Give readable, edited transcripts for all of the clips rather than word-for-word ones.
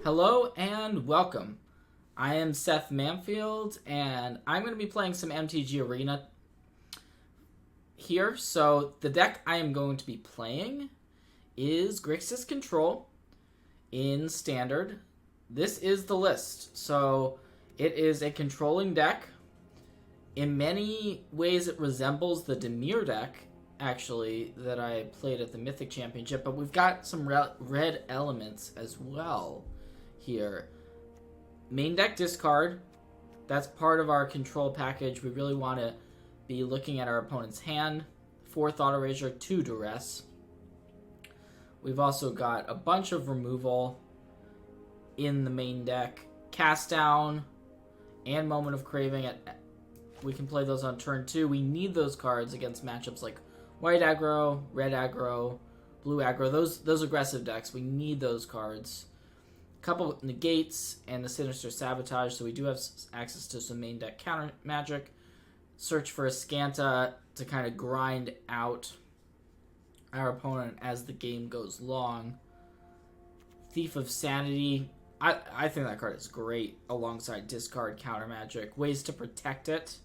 Hello and welcome. I am Seth Manfield, and I'm going to be playing some MTG Arena here. So the deck I am going to be playing is Grixis Control in Standard. This is the list. So it is a controlling deck. In many ways it resembles the Dimir deck, actually, that I played at the Mythic Championship, but we've got some red elements as well here. Main deck discard. That's part of our control package. We really want to be looking at our opponent's hand. 4 Thought Erasure, 2 Duress. We've also got a bunch of removal in the main deck. Cast Down and Moment of Craving. We can play those on turn 2. We need those cards against matchups like white aggro, red aggro, blue aggro. Those aggressive decks. We need those cards. Couple negates and the Sinister Sabotage, so we do have access to some main deck counter magic. Search for a Scanta to kind of grind out our opponent as the game goes long. Thief of Sanity, I think that card is great alongside discard counter magic. Ways to protect it.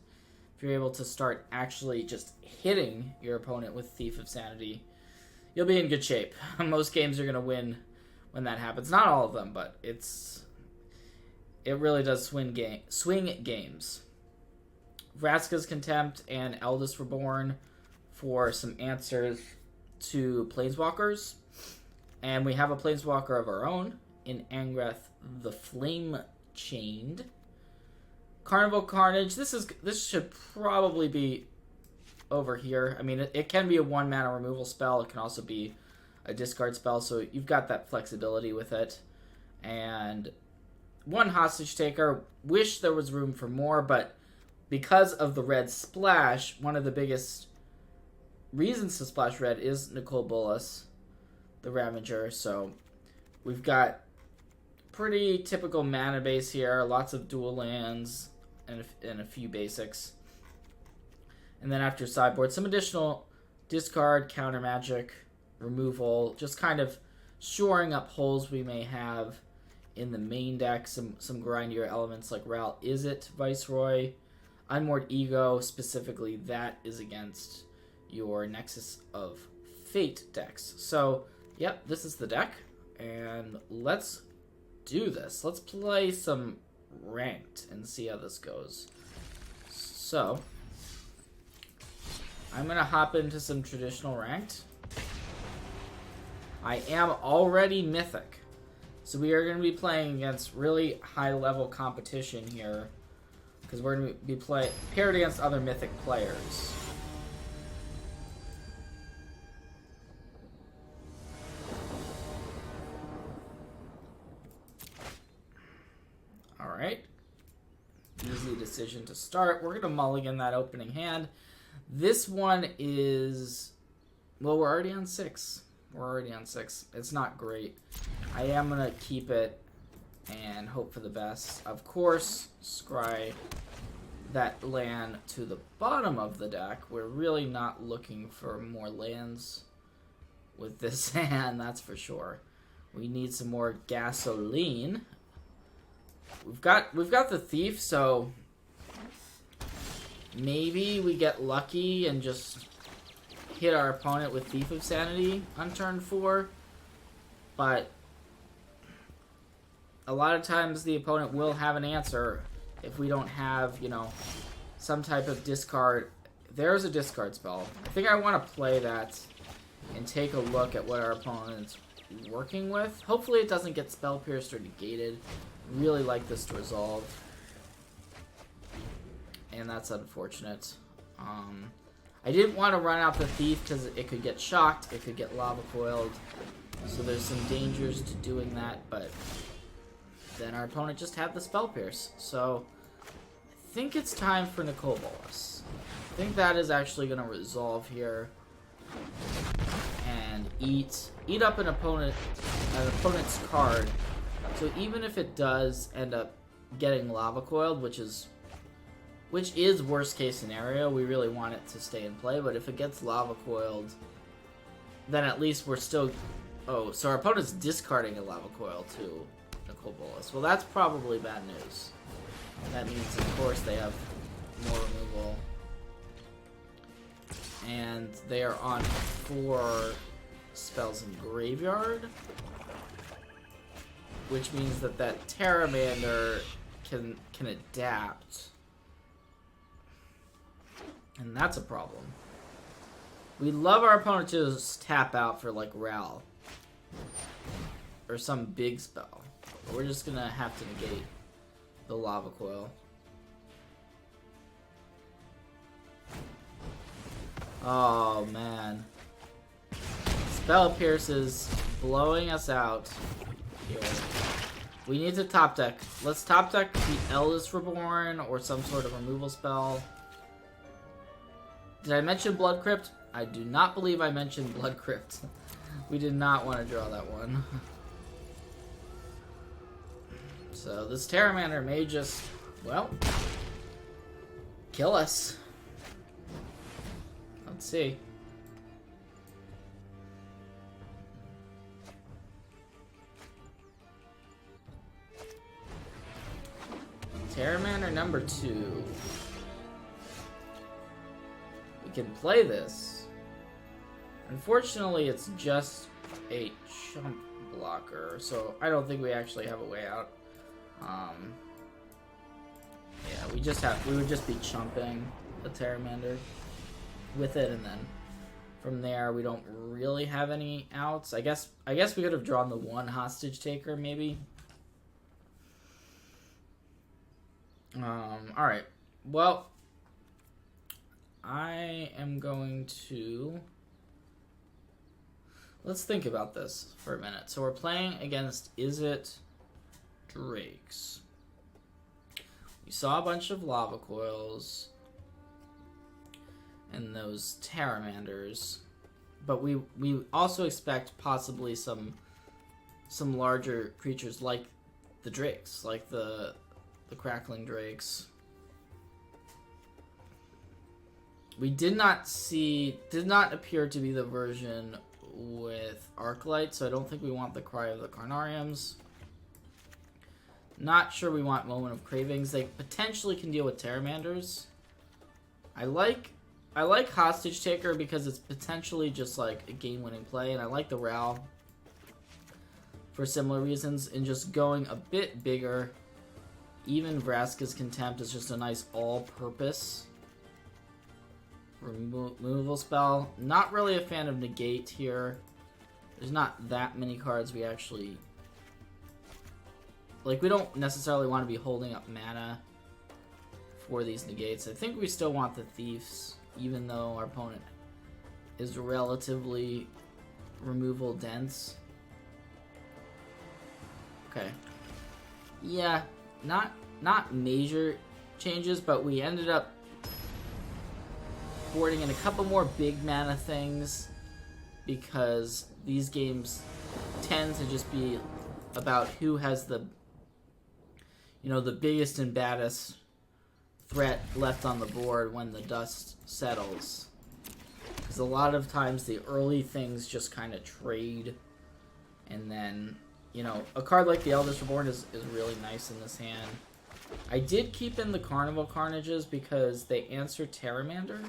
If you're able to start actually just hitting your opponent with Thief of Sanity, you'll be in good shape. Most games are going to win when that happens. Not all of them, but it really does swing games. Vraska's Contempt and Eldest Reborn for some answers to Planeswalkers. And we have a Planeswalker of our own in Angreth the Flame Chained. Carnival Carnage. This should probably be over here. I mean, it can be a 1-mana removal spell. It can also be a discard spell, so you've got that flexibility with it. And 1 Hostage Taker. Wish there was room for more, but because of the red splash, one of the biggest reasons to splash red is Nicol Bolas, the Ravager. So we've got pretty typical mana base here. Lots of dual lands and a few basics. And then after sideboard, some additional discard, counter magic, removal, just kind of shoring up holes we may have in the main deck. Some grindier elements like Ral Izzet Viceroy, Unmoored Ego, specifically that is against your Nexus of Fate decks. So, yep, this is the deck, and let's do this. Let's play some ranked and see how this goes. So, I'm going to hop into some traditional ranked. I am already Mythic, so we are going to be playing against really high-level competition here, because we're going to be paired against other Mythic players. Alright. Easy decision to start. We're going to mulligan that opening hand. This one is... well, we're already on 6. We're already on 6. It's not great. I am going to keep it and hope for the best. Of course, scry that land to the bottom of the deck. We're really not looking for more lands with this hand, that's for sure. We need some more gasoline. We've got the Thief, so maybe we get lucky and just hit our opponent with Thief of Sanity on turn 4, but a lot of times the opponent will have an answer if we don't have, some type of discard. There's a discard spell. I think I want to play that and take a look at what our opponent's working with. Hopefully it doesn't get spell pierced or negated. Really like this to resolve, and that's unfortunate. I didn't want to run out the Thief because it could get shocked, it could get lava coiled, so there's some dangers to doing that, but then our opponent just had the spell pierce. So I think it's time for Nicol Bolas. I think that is actually going to resolve here and eat up an opponent's card. So even if it does end up getting lava coiled, which is worst case scenario, we really want it to stay in play, but if it gets lava coiled, then at least we're still... oh, so our opponent's discarding a lava coil too. Technical Bolus. Well, that's probably bad news. That means, of course, they have more removal. And they are on 4 spells in Graveyard. Which means that Terramander can adapt. And that's a problem. We'd love our opponent to just tap out for, like, Ral. Or some big spell. But we're just gonna have to negate the Lava Coil. Oh, man. Spell Pierce is blowing us out here. We need to top deck. Let's top deck the Eldest Reborn or some sort of removal spell. Did I mention Blood Crypt? I do not believe I mentioned Blood Crypt. We did not want to draw that one. So this Terramander may just, well, kill us. Let's see. Terramander number 2. We can play this. Unfortunately, it's just a chump blocker, so I don't think we actually have a way out. Yeah, we would just be chumping a Terramander with it, and then from there we don't really have any outs. I guess we could have drawn the 1 Hostage Taker, maybe. Alright. Well, I am going to... Let's think about this for a minute. So we're playing against Izzet Drakes. We saw a bunch of Lava Coils and those Terramanders, but we also expect possibly some larger creatures like the Drakes, like the Crackling Drakes. We did not appear to be the version with Arclight, so I don't think we want the Cry of the Carnariums. Not sure we want Moment of Cravings. They potentially can deal with Terramanders. I like Hostage Taker because it's potentially just like a game-winning play, and I like the Ral for similar reasons, and just going a bit bigger. Even Vraska's Contempt is just a nice all-purpose removal spell. Not really a fan of Negate here. There's not that many cards we actually... Like, we don't necessarily want to be holding up mana for these negates. I think we still want the Thieves, even though our opponent is relatively removal dense. Okay. Yeah, not major changes, but we ended up boarding in a couple more big mana things because these games tend to just be about who has the biggest and baddest threat left on the board when the dust settles. Because a lot of times the early things just kind of trade, and then, a card like the Eldest Reborn is really nice in this hand. I did keep in the Carnival Carnages because they answer Terramander,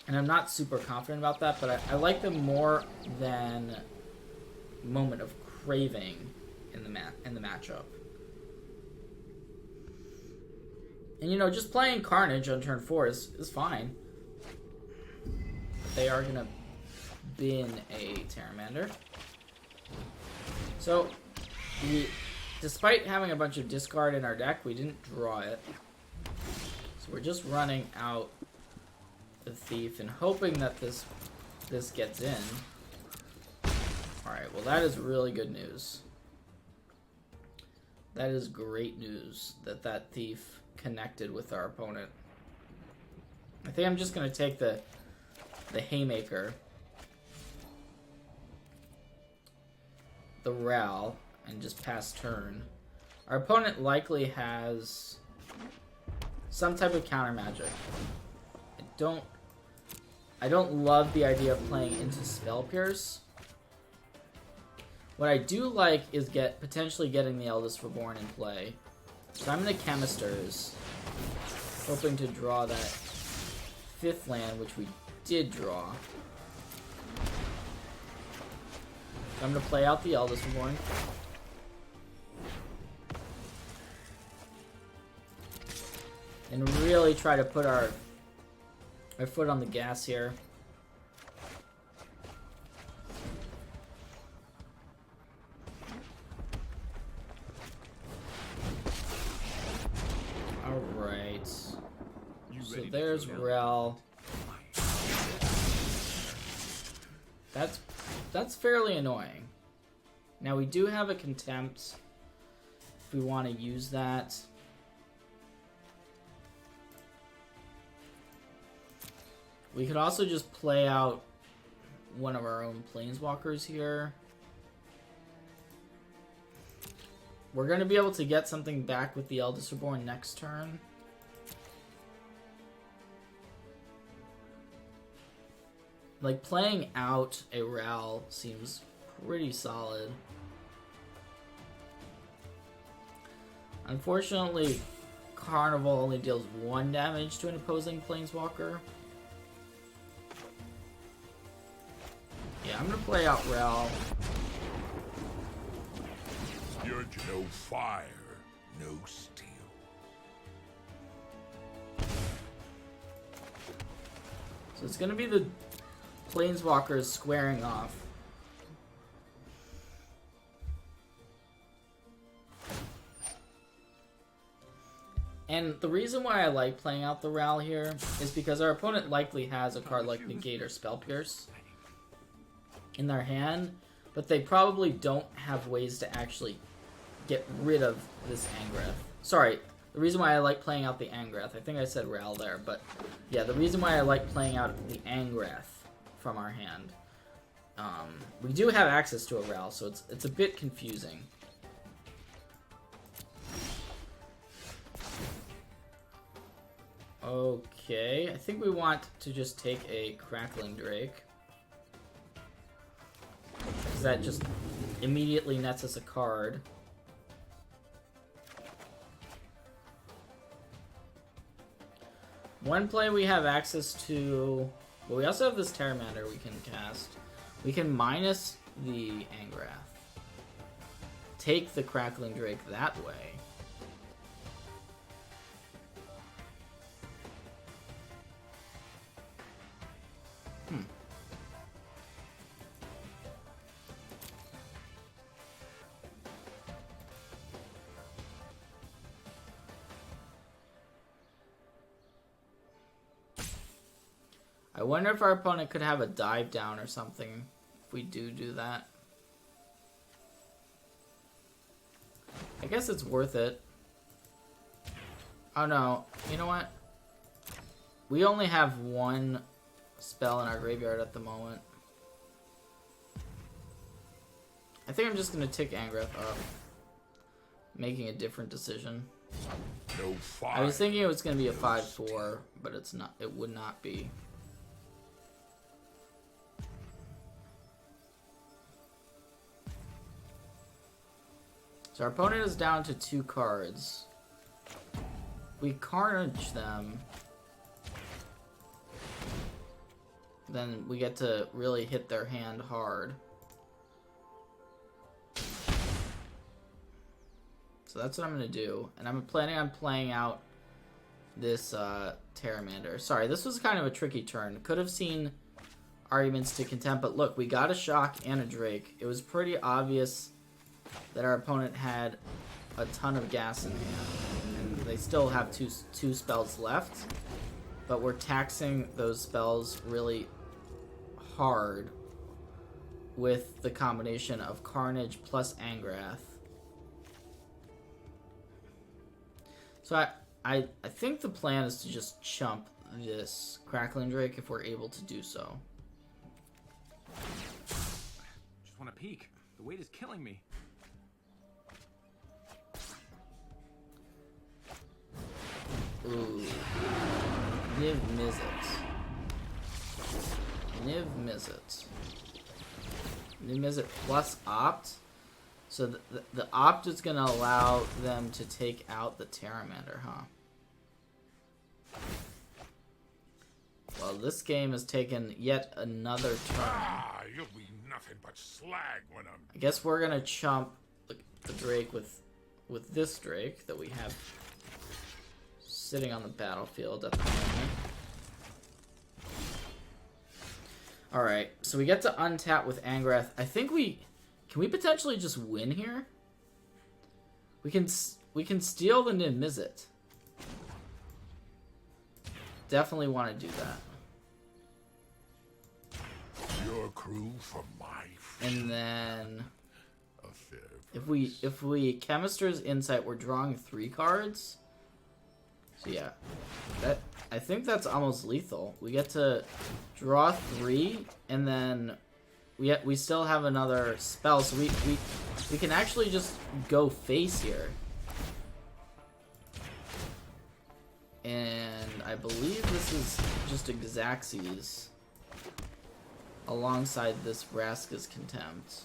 and I'm not super confident about that, but I like them more than Moment of Craving in the matchup. And just playing Carnage on turn 4 is fine. They are gonna bin a Terramander. So, despite having a bunch of discard in our deck, we didn't draw it. So we're just running out the Thief and hoping that this gets in. Alright, well that is really good news. That is great news that Thief connected with our opponent. I think I'm just going to take the Haymaker, the Ral, and just pass turn. Our opponent likely has some type of counter magic. I don't love the idea of playing into Spell Pierce. What I do like is potentially getting the Eldest Reborn in play. So I'm going to Chemisters, hoping to draw that 5th land, which we did draw. So I'm going to play out the Eldest Reborn. And really try to put our foot on the gas here. Alright. So there's Rel. That's fairly annoying. Now we do have a Contempt if we want to use that. We could also just play out one of our own Planeswalkers here. We're going to be able to get something back with the Eldest Reborn next turn. Like, playing out a Ral seems pretty solid. Unfortunately, Carnival only deals 1 damage to an opposing Planeswalker. Yeah, I'm gonna play out Ral. You're no fire, no steel. So it's gonna be the Planeswalkers squaring off. And the reason why I like playing out the Ral here is because our opponent likely has a card like Negate or Spell Pierce in their hand, but they probably don't have ways to actually get rid of this Angrath. Sorry, the reason why I like playing out the Angrath, I think I said Ral there, but yeah, the reason why I like playing out the Angrath from our hand. We do have access to a Ral, so it's a bit confusing. Okay, I think we want to just take a Crackling Drake, because that just immediately nets us a card. One play we have access to, but we also have this Terramander we can cast. We can minus the Angrath, take the Crackling Drake that way. I wonder if our opponent could have a dive down or something if we do that. I guess it's worth it. Oh no, you know what? We only have 1 spell in our graveyard at the moment. I think I'm just gonna tick Angrath up, making a different decision. No fire. I was thinking it was gonna be a 5/4, but it's not. It would not be. So our opponent is down to 2 cards. We Carnage them, then we get to really hit their hand hard. So that's what I'm going to do. And I'm planning on playing out this Terramander. Sorry, this was kind of a tricky turn. Could have seen arguments to Contempt, but look, we got a Shock and a Drake. It was pretty obvious that our opponent had a ton of gas in hand, and they still have two spells left, but we're taxing those spells really hard with the combination of Carnage plus Angrath. So I think the plan is to just chump this Crackling Drake if we're able to do so. Just want to peek. The weight is killing me. Ooh. Niv Mizzet. Niv Mizzet. Niv Mizzet plus Opt. So the opt is going to allow them to take out the Pteramander, huh? Well, this game has taken yet another turn. Ah, you'll be nothing but slag when I'm... I guess we're going to chump the Drake with this Drake that we have sitting on the battlefield at the moment. Alright, so we get to untap with Angrath. I think can we potentially just win here? We can steal the Niv Mizzet. Definitely want to do that. Your crew for my... And then A fair if we Chemister's Insight, we're drawing 3 cards. So yeah, I think that's almost lethal. We get to draw 3, and then we still have another spell, so we can actually just go face here. And I believe this is just a Xaxes alongside this Vraska's Contempt.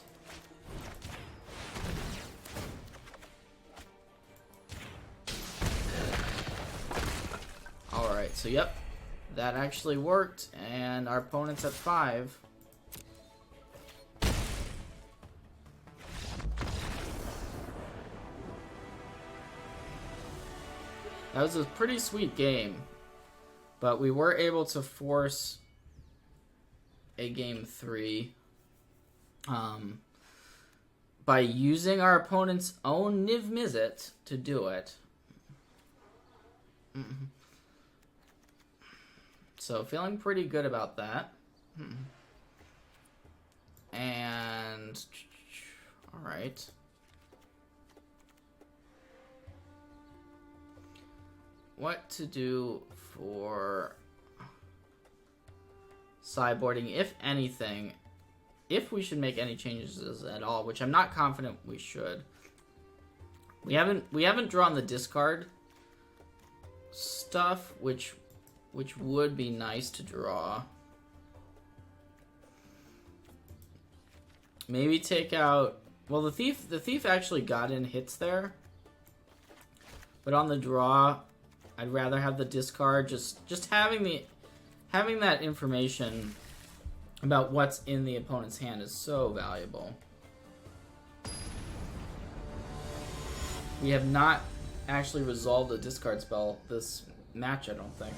Alright, so yep, that actually worked, and our opponent's at 5. That was a pretty sweet game, but we were able to force a game 3 by using our opponent's own Niv Mizzet to do it. So feeling pretty good about that. And all right. What to do for sideboarding, if anything, if we should make any changes at all, which I'm not confident we should. We haven't drawn the discard stuff, which would be nice to draw. Maybe take out, well, the thief actually got in hits there, but on the draw I'd rather have the discard. Just having that information about what's in the opponent's hand is so valuable. We have not actually resolved the discard spell this match, I don't think.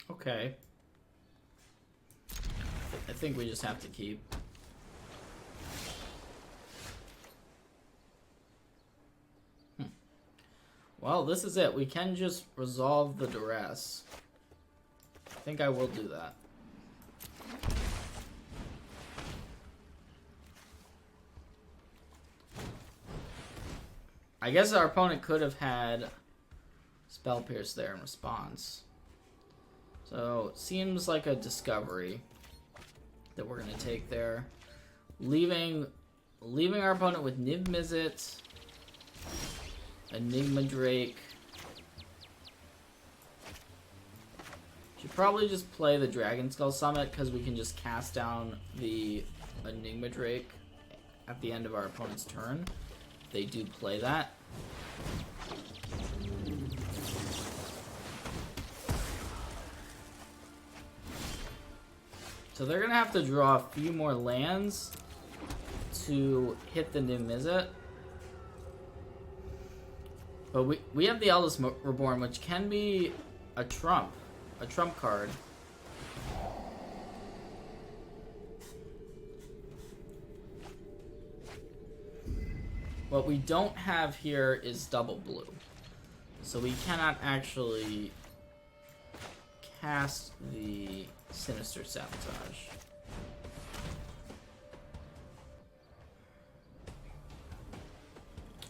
Okay. I think we just have to keep. Well, this is it. We can just resolve the duress. I think I will do that. I guess our opponent could have had Spell Pierce there in response. So, seems like a discovery that we're going to take there. Leaving our opponent with Niv Mizzet, Enigma Drake. Should probably just play the Dragon Skull Summit because we can just cast down the Enigma Drake at the end of our opponent's turn. They do play that. So they're going to have to draw a few more lands to hit the Niv Mizzet. But we have the Eldest Reborn, which can be a trump card. What we don't have here is double blue. So we cannot actually cast the Sinister Sabotage.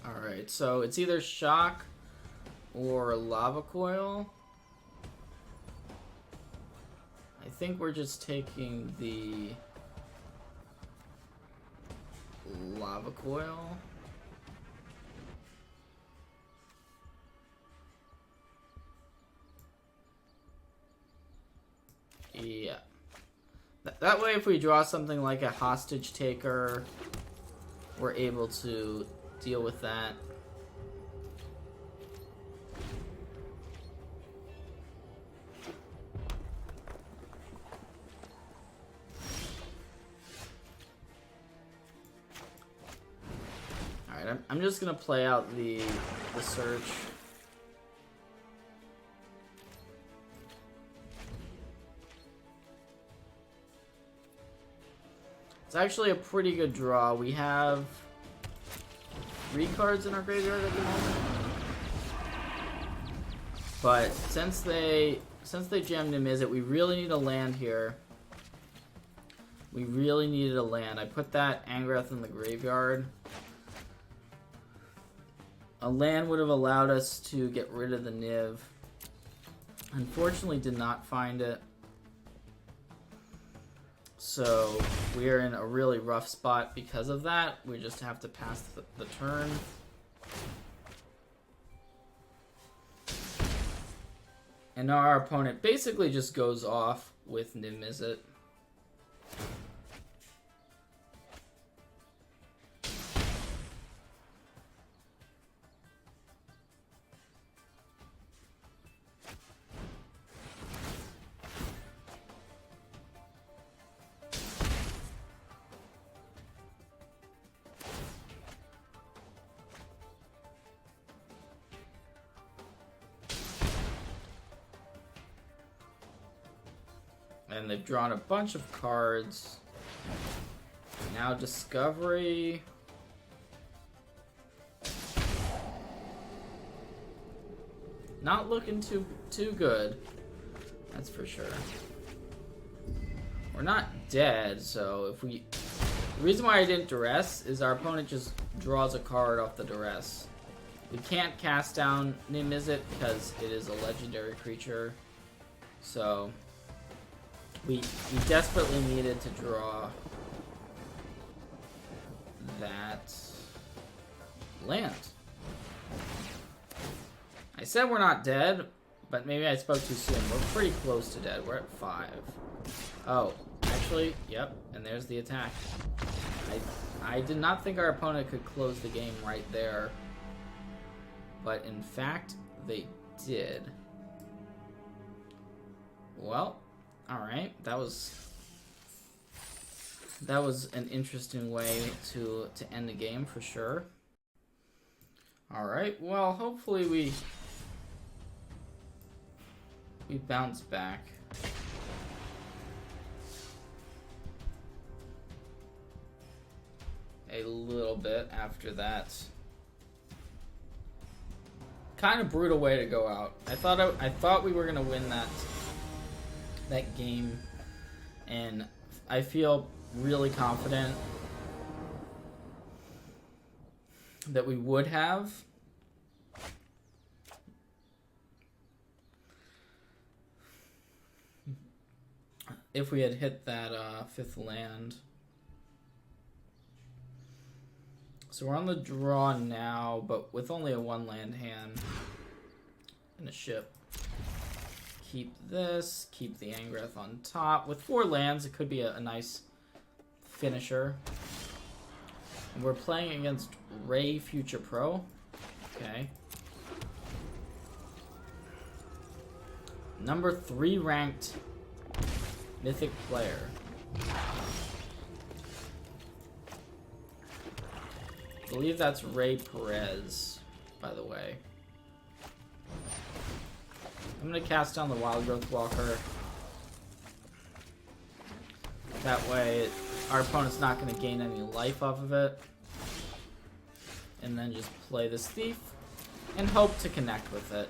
Alright, so it's either Shock or Lava Coil. I think we're just taking the Lava Coil. That way, if we draw something like a hostage taker, we're able to deal with that. Alright, I'm just gonna play out the search. It's actually a pretty good draw. We have 3 cards in our graveyard at the moment. But since they jammed him Izzet, we really need a land here. We really needed a land. I put that Angrath in the graveyard. A land would have allowed us to get rid of the Niv. Unfortunately, did not find it. So we are in a really rough spot because of that. We just have to pass the turn. And now our opponent basically just goes off with Niv Izzet. And they've drawn a bunch of cards. Now Discovery. Not looking too good. That's for sure. We're not dead, so if we... The reason why I didn't duress is our opponent just draws a card off the duress. We can't cast down Niv Izzet because it is a legendary creature. So... We desperately needed to draw that land. I said we're not dead, but maybe I spoke too soon. We're pretty close to dead. We're at 5. Oh, actually, yep, and there's the attack. I did not think our opponent could close the game right there, but in fact, they did. Well... Alright, that was an interesting way to end the game for sure. Alright, well hopefully we bounce back. A little bit after that. Kind of brutal way to go out. I thought we were gonna win that game, and I feel really confident that we would have. If we had hit that 5th land. So we're on the draw now, but with only a 1-land hand and a ship. Keep this, keep the Angrath on top. With 4 lands, it could be a nice finisher. And we're playing against Ray Future Pro. Okay. Number 3 ranked Mythic player. I believe that's Ray Perez, by the way. I'm going to cast down the Wild Growth Walker. That way, our opponent's not going to gain any life off of it. And then just play this Thief and hope to connect with it.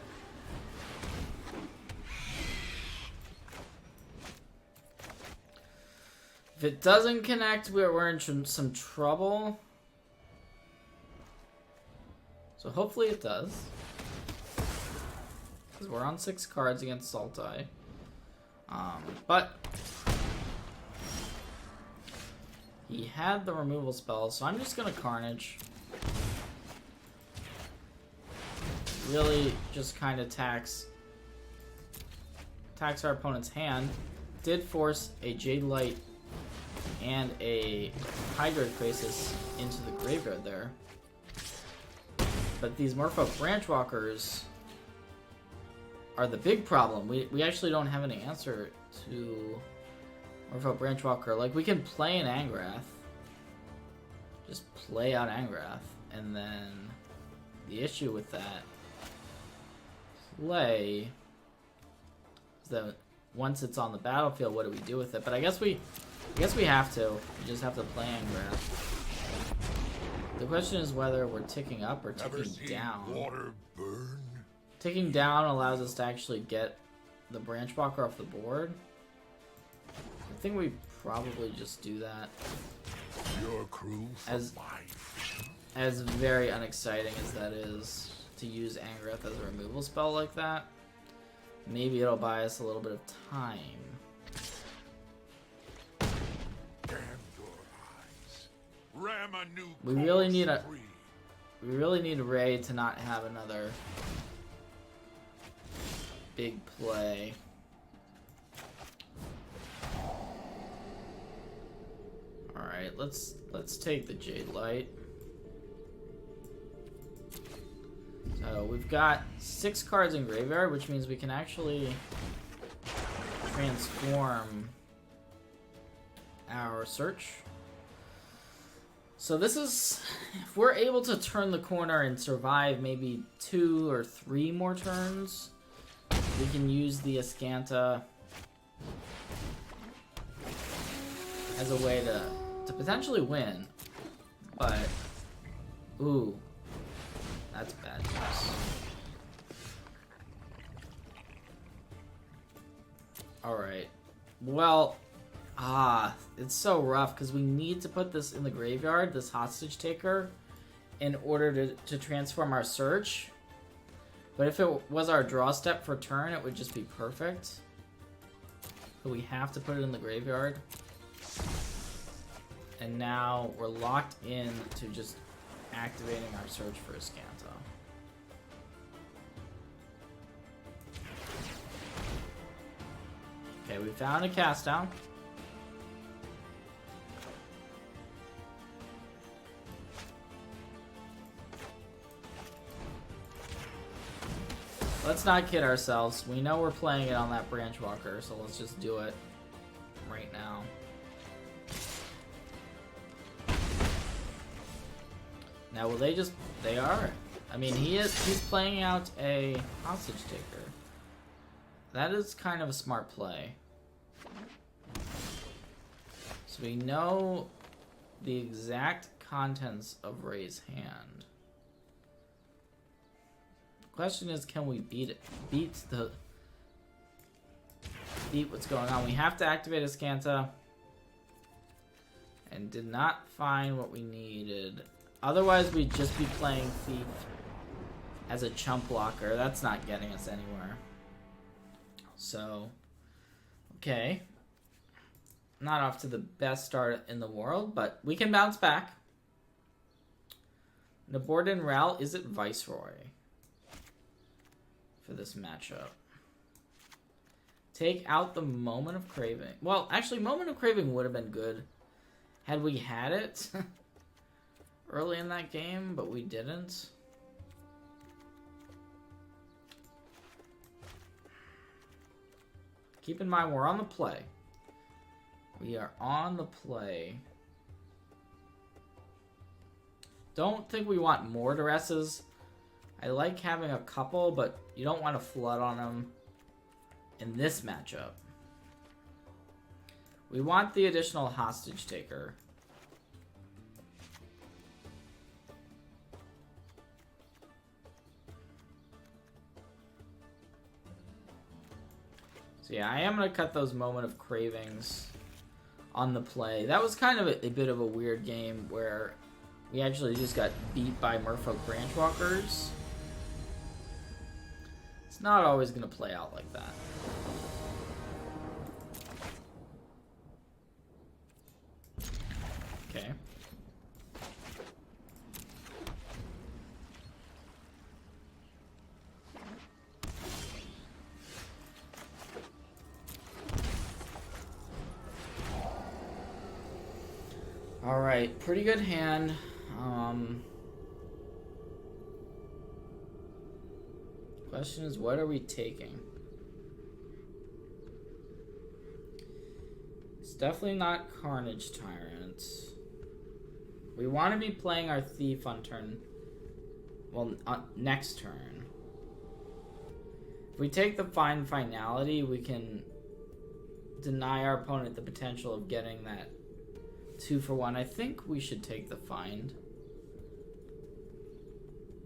If it doesn't connect, we're in some trouble. So hopefully it does. Because we're on 6 cards against Sultai. But he had the removal spell, so I'm just going to Carnage. Really just kind of tax our opponent's hand. did force a Jade Light and a Hydroid Crisis into the graveyard there. But these Merfolk Branchwalkers are the big problem. We actually don't have any answer to Merfolk Branchwalker. Like, we can play an Angrath. Just play out Angrath. And then the issue with that play is that once it's on the battlefield, what do we do with it? But I guess we have to. We just have to play Angrath. The question is whether we're ticking up or ticking down. Water burn? Ticking down allows us to actually get the Branchwalker off the board. I think we probably just do that. Your crew for As very unexciting as that is to use Angrath as a removal spell like that, maybe it'll buy us a little bit of time. Damn your eyes. Ram a new We really need Ray to not have another big play. All right, let's take the Jade Light. So we've got 6 cards in graveyard, which means we can actually transform our search. So this is, if we're able to turn the corner and survive maybe 2 or 3 more turns, we can use the Ascanta as a way to potentially win. But, ooh, that's bad news. Alright. Well, it's so rough because we need to put this in the graveyard, this hostage taker, in order to transform our search. But if it was our draw step for turn, it would just be perfect. But we have to put it in the graveyard. And now we're locked in to just activating our search for Ascanta. Okay, we found a cast down. Let's not kid ourselves. We know we're playing it on that Branchwalker, so let's just do it right now. Now, will they just... They are. I mean, he's playing out a hostage taker. That is kind of a smart play. So we know the exact contents of Ray's hand. The question is, can we beat it? Beat what's going on. We have to activate Ascanta. And did not find what we needed. Otherwise, we'd just be playing Thief as a chump blocker. That's not getting us anywhere. So, okay. Not off to the best start in the world, but we can bounce back. Naborden Ral, is it Viceroy for this matchup? Take out the Moment of Craving. Well, actually, Moment of Craving would have been good had we had it early in that game, but we didn't. Keep in mind, we're on the play. We are on the play. Don't think we want more Duresses. I like having a couple, but you don't want to flood on them in this matchup. We want the additional hostage taker. So yeah, I am going to cut those Moment of Cravings on the play. That was kind of a bit of a weird game where we actually just got beat by Merfolk Branchwalkers. It's not always going to play out like that. Okay. Alright, pretty good hand. Question is, what are we taking? It's definitely not Carnage Tyrant. We want to be playing our Thief on turn... Well, next turn. If we take the Find Finality, we can deny our opponent the potential of getting that 2-for-1. I think we should take the Find.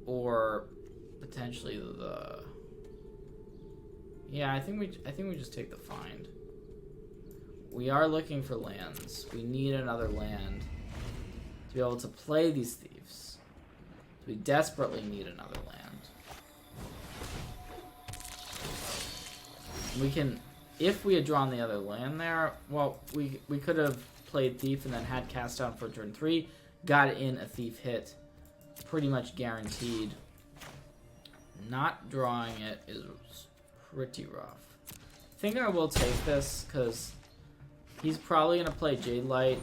Or potentially the... Yeah, I think we just take the Find. We are looking for lands. We need another land to be able to play these thieves. We desperately need another land. We can, if we had drawn the other land there, well, we could have played Thief and then had Cast Down for turn 3, got in a Thief hit, pretty much guaranteed. Not drawing it is pretty rough. I think I will take this because he's probably going to play Jade Light,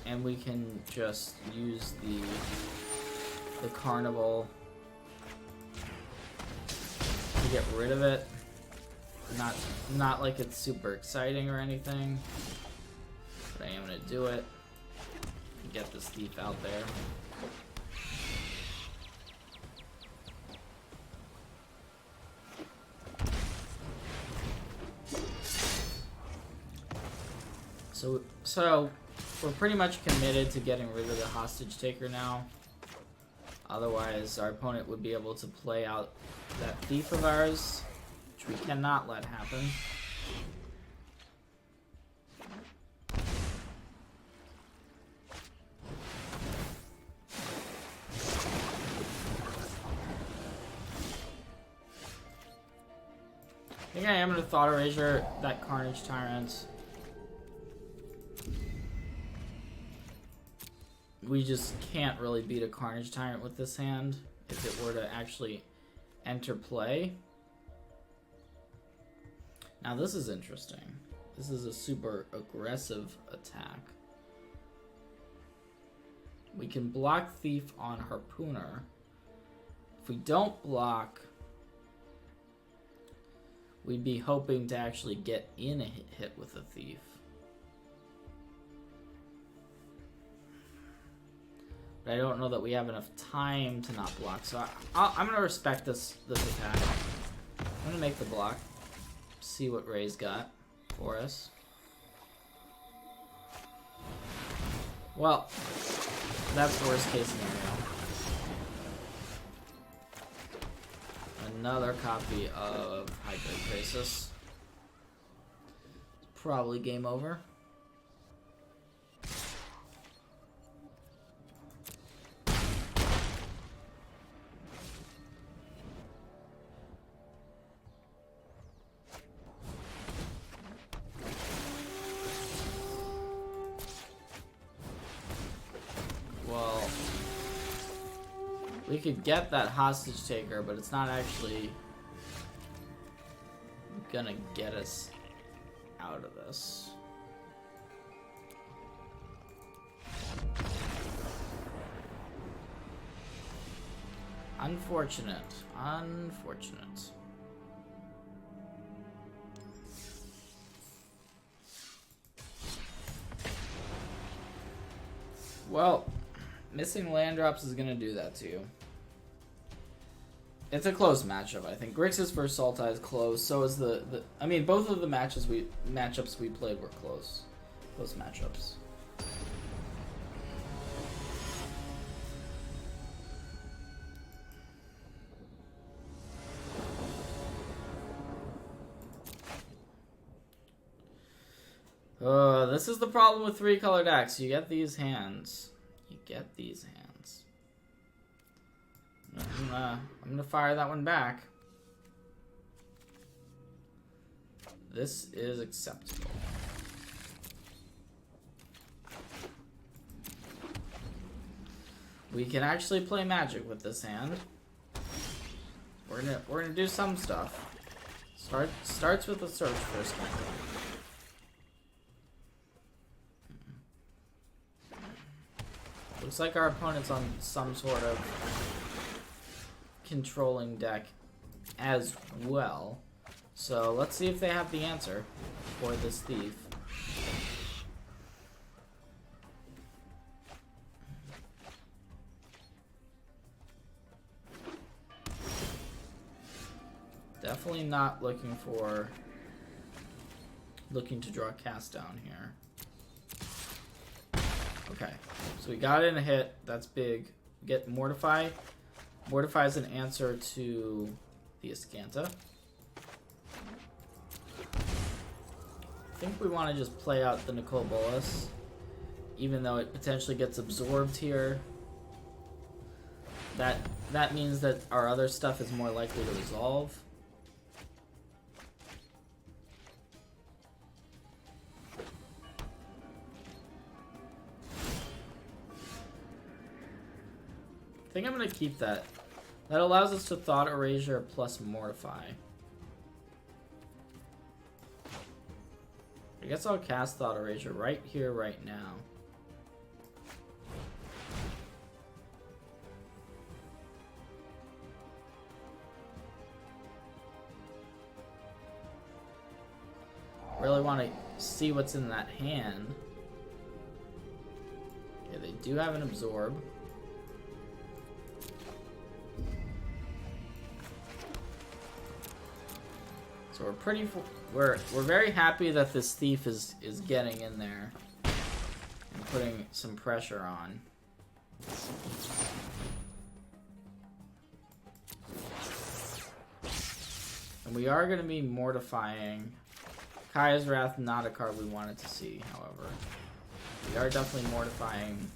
and we can just use the Carnival to get rid of it. Not like it's super exciting or anything, but I am going to do it. Get this Thief out there. So we're pretty much committed to getting rid of the Hostage Taker now. Otherwise, our opponent would be able to play out that Thief of ours, which we cannot let happen. I think I am going to Thought Erasure that Carnage Tyrant. We just can't really beat a Carnage Tyrant with this hand if it were to actually enter play. Now this is interesting. This is a super aggressive attack. We can block Thief on Harpooner. If we don't block, we'd be hoping to actually get in a hit with a Thief. But I don't know that we have enough time to not block, so I'm going to respect this attack. I'm going to make the block. See what Ray's got for us. Well, that's worst case scenario. Another copy of Hybrid Grixis. Probably game over. We could get that Hostage Taker, but it's not actually gonna get us out of this. Unfortunate. Unfortunate. Well, missing land drops is gonna do that to you. It's a close matchup, I think. Grixis versus Sultai is close. So is I mean, both of the matchups we played were close. Close matchups. This is the problem with 3-color decks. You get these hands. You get these hands. I'm gonna fire that one back. This is acceptable. We can actually play Magic with this hand. We're gonna do some stuff. Starts with a search first. Looks like our opponent's on some sort of controlling deck as well. So let's see if they have the answer for this thief. Definitely not looking to draw a cast down here. Okay, so we got in a hit. That's big. Get Mortify. Mortify is an answer to the Ascanta. I think we want to just play out the Nicol Bolas, even though it potentially gets absorbed here. That means that our other stuff is more likely to resolve. I think I'm going to keep that. That allows us to Thought Erasure plus Mortify. I guess I'll cast Thought Erasure right here, right now. Really want to see what's in that hand. Yeah, they do have an Absorb. So we're very happy that this thief is getting in there and putting some pressure on. And we are going to be mortifying. Kaya's Wrath, not a card we wanted to see, however. We are definitely mortifying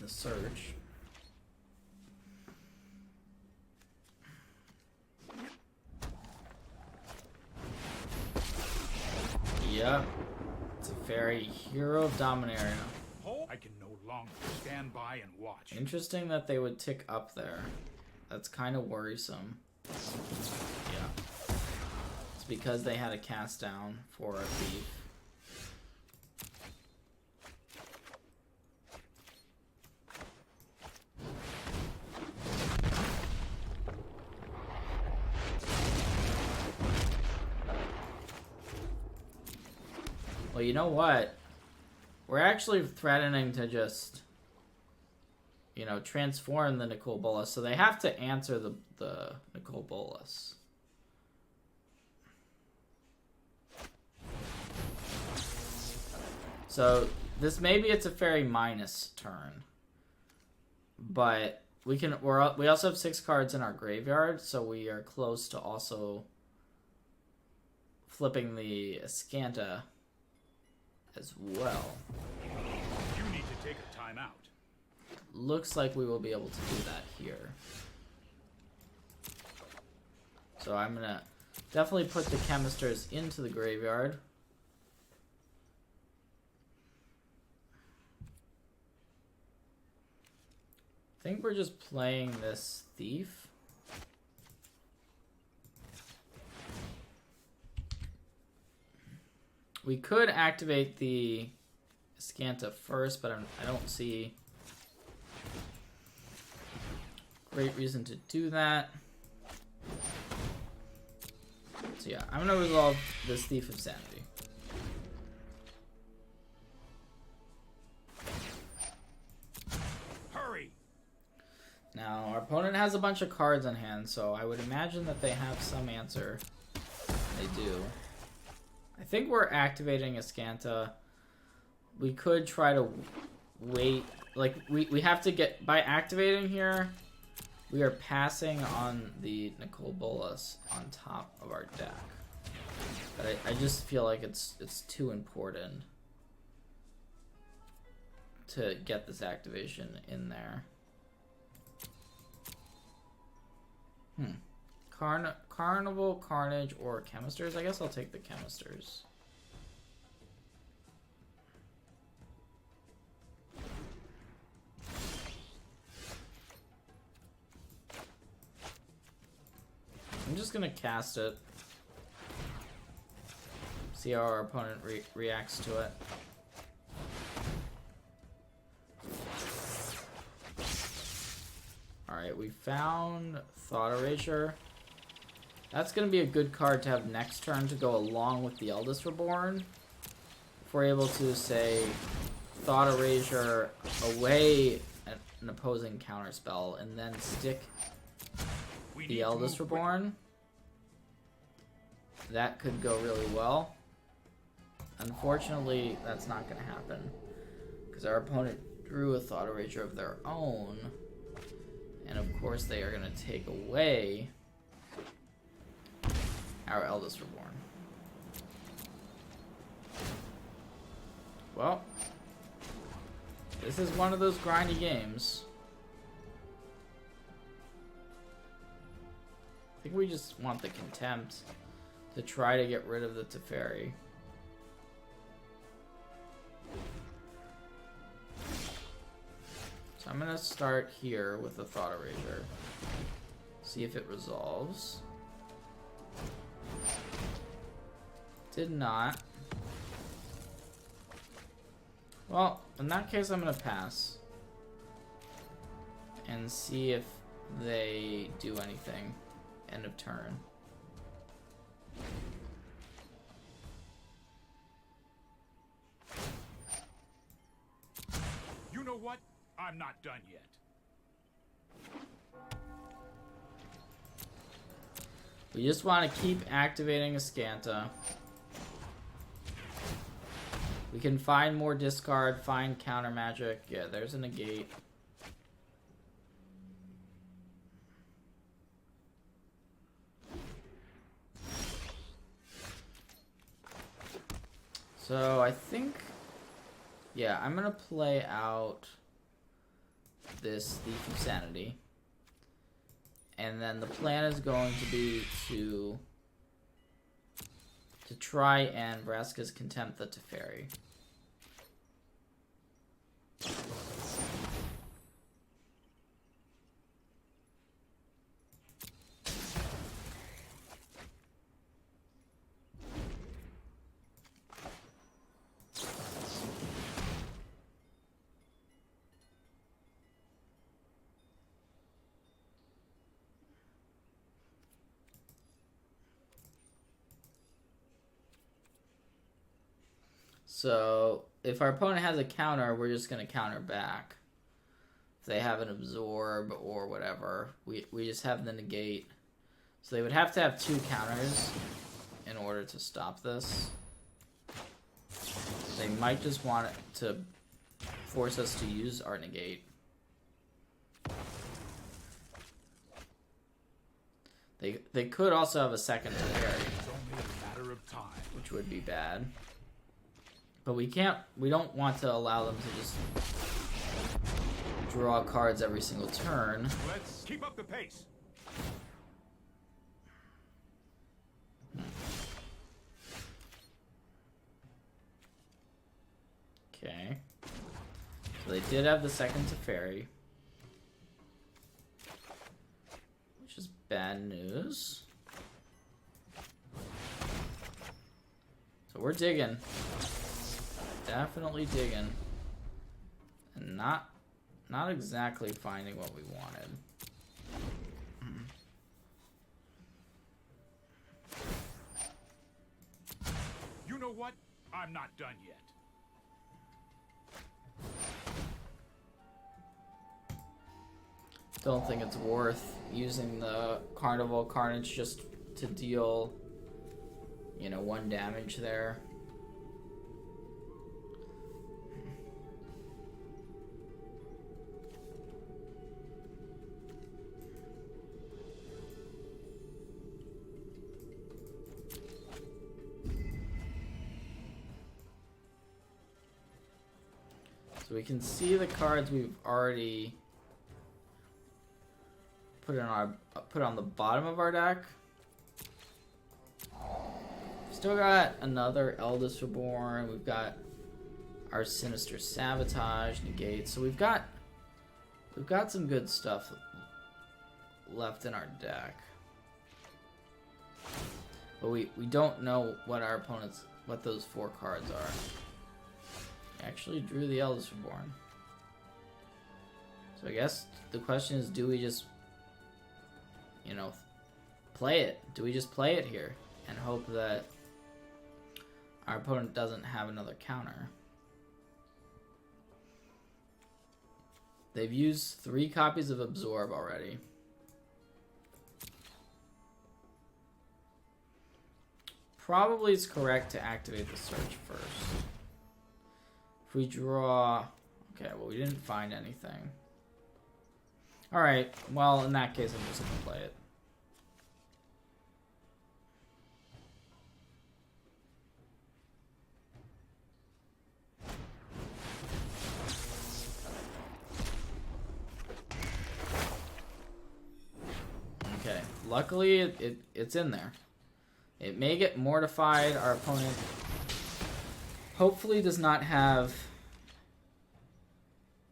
the Search. Yep. It's a fairy, Hero of Dominaria. I can no longer stand by and watch. Interesting that they would tick up there. That's kind of worrisome. Yeah. It's because they had a cast down for a thief. Well, you know what? We're actually threatening to just, you know, transform the Nicol Bolas, so they have to answer the Nicol Bolas. So this, maybe it's a fairy minus turn, but we also have 6 cards in our graveyard, so we are close to also flipping the Ascanta as well. You need to take a time out. Looks like we will be able to do that here. So I'm gonna definitely put the Chemisters into the graveyard. I think we're just playing this thief. We could activate the Ascanta first, but I don't see great reason to do that. So yeah, I'm gonna resolve this Thief of Sanity. Hurry! Now, our opponent has a bunch of cards in hand, so I would imagine that they have some answer. They do. I think we're activating Ascanta. We could try to wait. Like, we have to get... By activating here, we are passing on the Nicol Bolas on top of our deck. But I just feel like it's too important to get this activation in there. Carnival, Carnage, or Chemisters? I guess I'll take the Chemisters. I'm just gonna cast it. See how our opponent reacts to it. Alright, we found Thought Erasure. That's going to be a good card to have next turn to go along with the Eldest Reborn. If we're able to, say, Thought Erasure away an opposing counterspell and then stick the Eldest Reborn, that could go really well. Unfortunately, that's not going to happen because our opponent drew a Thought Erasure of their own, and of course they are going to take away our Eldest Reborn. Well, this is one of those grindy games. I think we just want the Contempt to try to get rid of the Teferi. So I'm gonna start here with the Thought Erasure. See if it resolves. Did not. Well, in that case, I'm gonna pass and see if they do anything. End of turn. You know what? I'm not done yet. We just want to keep activating Ascanta. We can find more discard, find counter magic. Yeah, there's a negate. So I think, yeah, I'm gonna play out this Thief of Sanity. And then the plan is going to be to try and Vraska's Contempt the Teferi. So, if our opponent has a counter, we're just going to counter back. If they have an absorb or whatever, we just have the negate. So they would have to have 2 counters in order to stop this. They might just want it to force us to use our negate. They could also have a second to carry, It's only a matter of time. which would be bad. But we don't want to allow them to just draw cards every single turn. Let's keep up the pace. Okay. So they did have the second Teferi, which is bad news. So we're digging. Definitely digging. And not exactly finding what we wanted. You know what? I'm not done yet. Don't think it's worth using the Carnival Carnage just to deal, 1 damage there. So we can see the cards we've already put on the bottom of our deck. Still got another Eldest Reborn. We've got our Sinister Sabotage, Negate. So we've got some good stuff left in our deck. But we don't know what those 4 cards are. Actually drew the Eldest Reborn. So I guess the question is, do we just, you know, play it? Do we just play it here and hope that our opponent doesn't have another counter? They've used 3 copies of Absorb already. Probably it's correct to activate the search first. If we draw... Okay, well, we didn't find anything. Alright, well, in that case, I'm just going to play it. Okay, luckily it's in there. It may get mortified. Our opponent hopefully does not have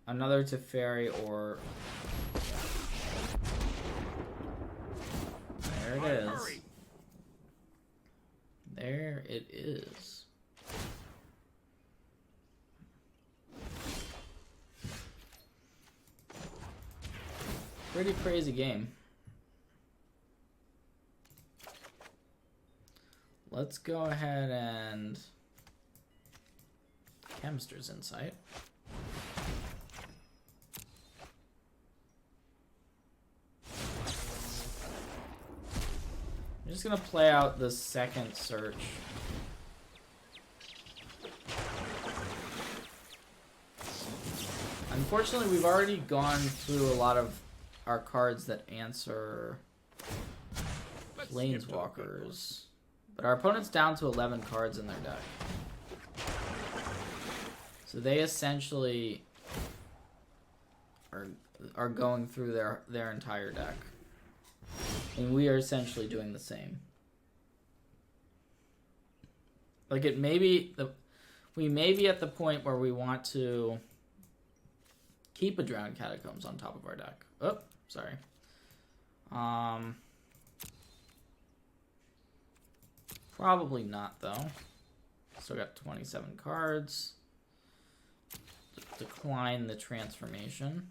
another Teferi or... There it is. There it is. Pretty crazy game. Let's go ahead and Chemist's Insight. I'm just gonna play out the second search. Unfortunately, we've already gone through a lot of our cards that answer Planeswalkers. But our opponent's down to 11 cards in their deck. So they essentially are going through their entire deck. And we are essentially doing the same. Like we may be at the point where we want to keep a Drowned Catacombs on top of our deck. Oh, sorry. Probably not, though. Still got 27 cards. Decline the transformation.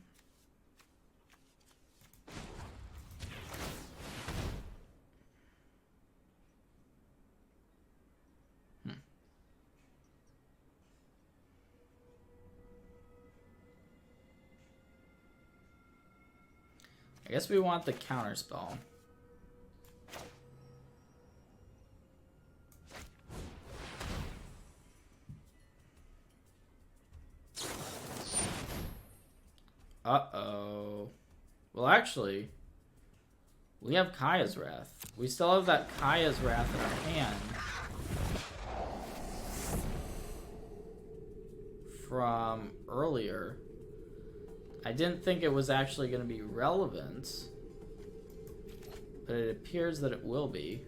I guess we want the counter spell. Uh-oh. Well, actually, we have Kaya's Wrath. We still have that Kaya's Wrath in our hand from earlier. I didn't think it was actually going to be relevant, but it appears that it will be.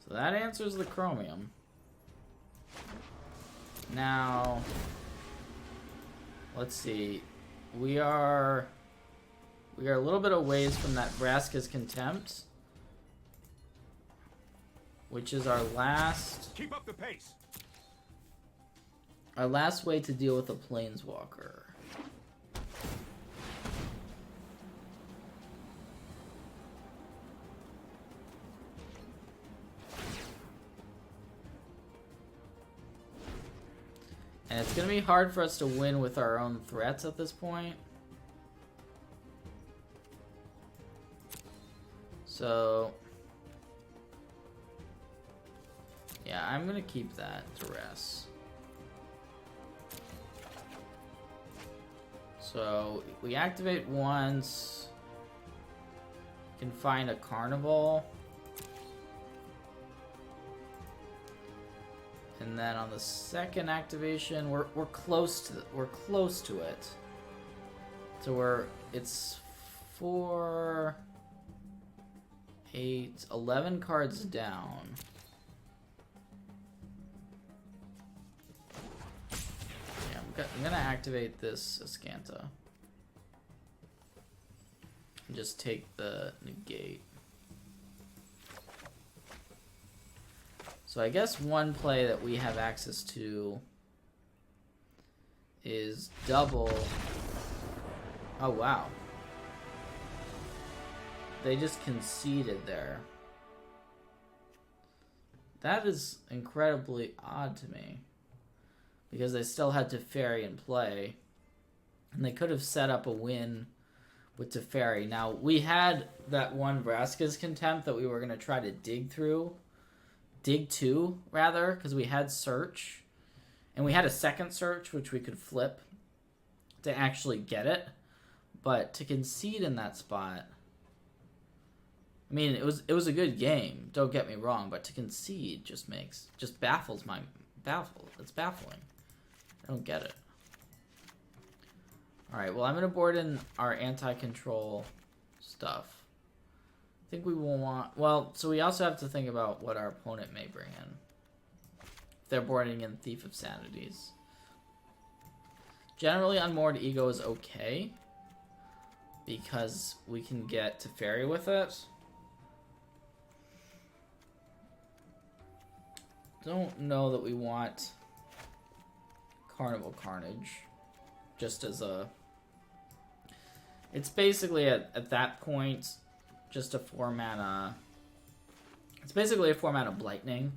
So that answers the Chromium. Now, let's see. We are a little bit away from that Vraska's Contempt, which is our last. Keep up the pace. Our last way to deal with a Planeswalker. And it's going to be hard for us to win with our own threats at this point. So, yeah, I'm going to keep that Duress. So, we activate once. We can find a Carnival. And then on the second activation, we're close to it. So it's 4, 8, 11 cards down. I'm gonna activate this Ascanta. And just take the negate. So I guess one play that we have access to is double. Oh wow. They just conceded there. That is incredibly odd to me. Because they still had Teferi in play. And they could have set up a win with Teferi. Now, we had that one Vraska's Contempt that we were going to try to dig through. Dig to, rather, because we had Search. And we had a second Search, which we could flip to actually get it. But to concede in that spot... I mean, it was a good game, don't get me wrong, but to concede just baffles it's baffling. I don't get it. Alright, well, I'm going to board in our anti-control stuff. I think we will want... Well, so we also have to think about what our opponent may bring in. If they're boarding in Thief of Sanities. Generally, Unmoored Ego is okay. Because we can get Teferi with it. Don't know that we want Carnival Carnage. Just as a... It's basically, at that point, just a 4-mana... It's basically a 4-mana Blightning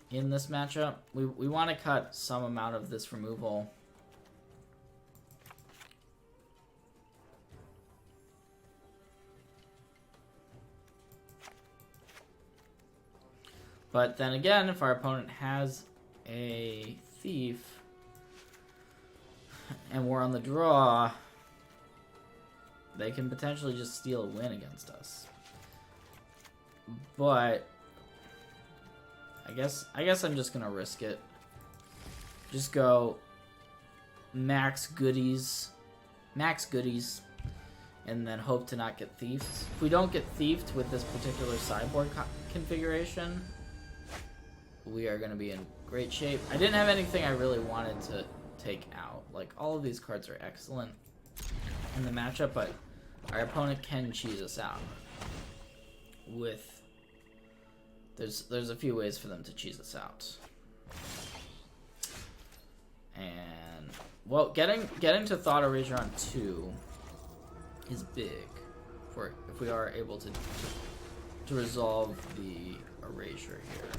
in this matchup. We want to cut some amount of this removal. But then again, if our opponent has a Thief and we're on the draw, they can potentially just steal a win against us. But I guess I'm just gonna risk it. Just go max goodies, and then hope to not get thiefed. If we don't get thiefed with this particular sideboard configuration, we are going to be in great shape. I didn't have anything I really wanted to take out. Like, all of these cards are excellent in the matchup, but our opponent can cheese us out. With... There's a few ways for them to cheese us out. And... Well, getting to Thought Erasure on 2 is big. If we are able to resolve the erasure here.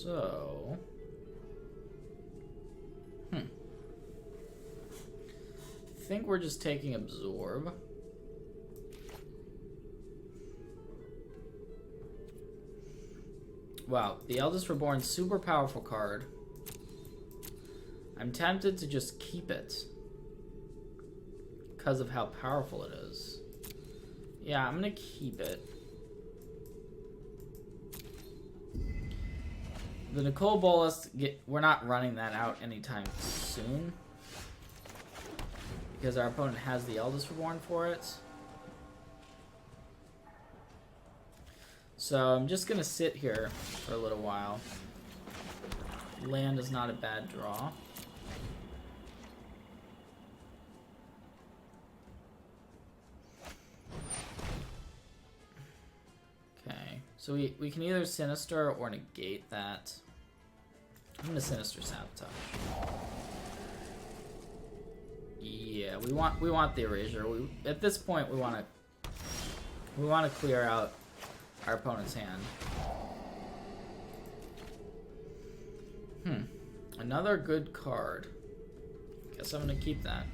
So, I think we're just taking Absorb. Wow, the Eldest Reborn, super powerful card. I'm tempted to just keep it because of how powerful it is. Yeah, I'm gonna keep it. The Nicole Bolas, we're not running that out anytime soon. Because our opponent has the Eldest Reborn for it. So I'm just going to sit here for a little while. Land is not a bad draw. So we can either Sinister or negate that. I'm gonna Sinister Sabotage. Yeah, we want the erasure. At this point we want to clear out our opponent's hand. Another good card. Guess I'm gonna keep that.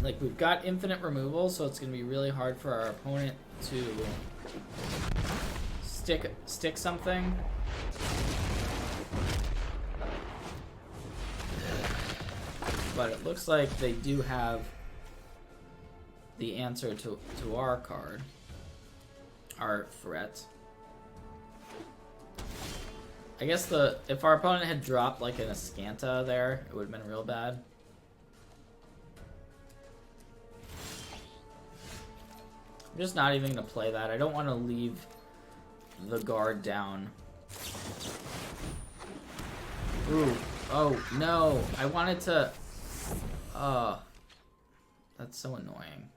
Like, we've got infinite removal, so it's going to be really hard for our opponent to stick something. But it looks like they do have the answer to our card, our threat. I guess if our opponent had dropped like an Ascanta there, it would have been real bad. I'm just not even going to play that. I don't want to leave the guard down. Ooh. Oh, no. I wanted to... That's so annoying.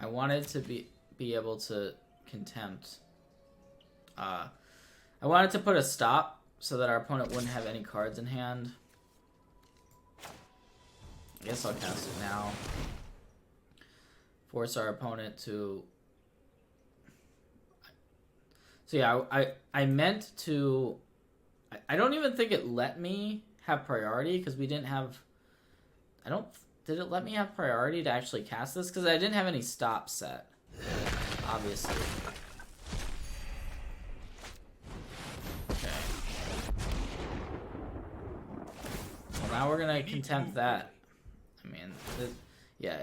I wanted to be able to contempt. I wanted to put a stop so that our opponent wouldn't have any cards in hand. I guess I'll cast it now. Force our opponent to... So yeah, I meant to... I don't even think it let me have priority because we didn't have... Did it let me have priority to actually cast this? Because I didn't have any stops set, obviously. Okay. Well, now we're going to contempt that. I mean, yeah,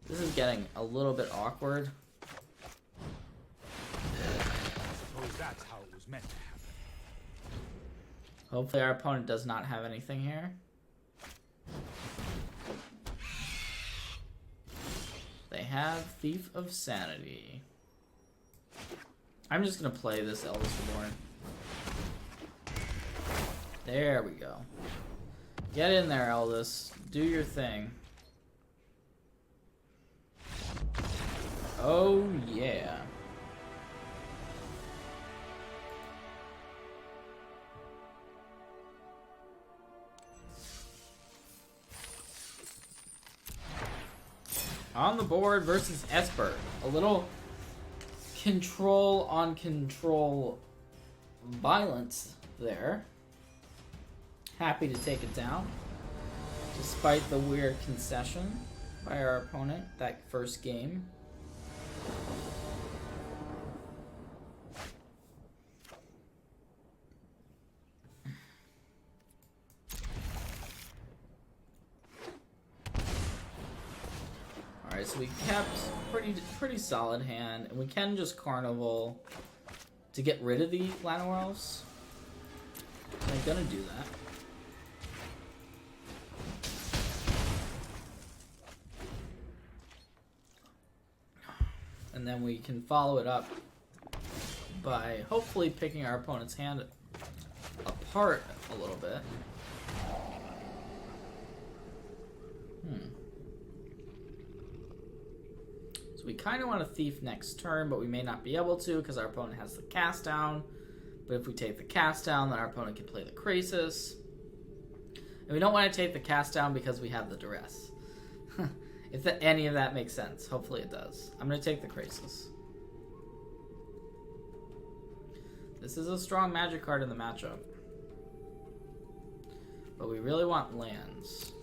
this is getting a little bit awkward. Suppose that's how it was meant to happen. Hopefully our opponent does not have anything here. They have Thief of Sanity. I'm just going to play this Eldest Reborn. There we go. Get in there, Eldest. Do your thing. Oh, yeah. On the board versus Esper. A little control on control violence there. Happy to take it down. Despite the weird concession by our opponent that first game. Alright, so we kept pretty solid hand, and we can just Carnival to get rid of the Llanowar Elves. I'm gonna do that. And then we can follow it up by hopefully picking our opponent's hand apart a little bit. So we kind of want to Thief next turn, but we may not be able to because our opponent has the cast down. But if we take the cast down, then our opponent can play the Grixis. And we don't want to take the cast down because we have the duress. If any of that makes sense. Hopefully it does. I'm going to take the Grixis. This is a strong magic card in the matchup. But we really want lands.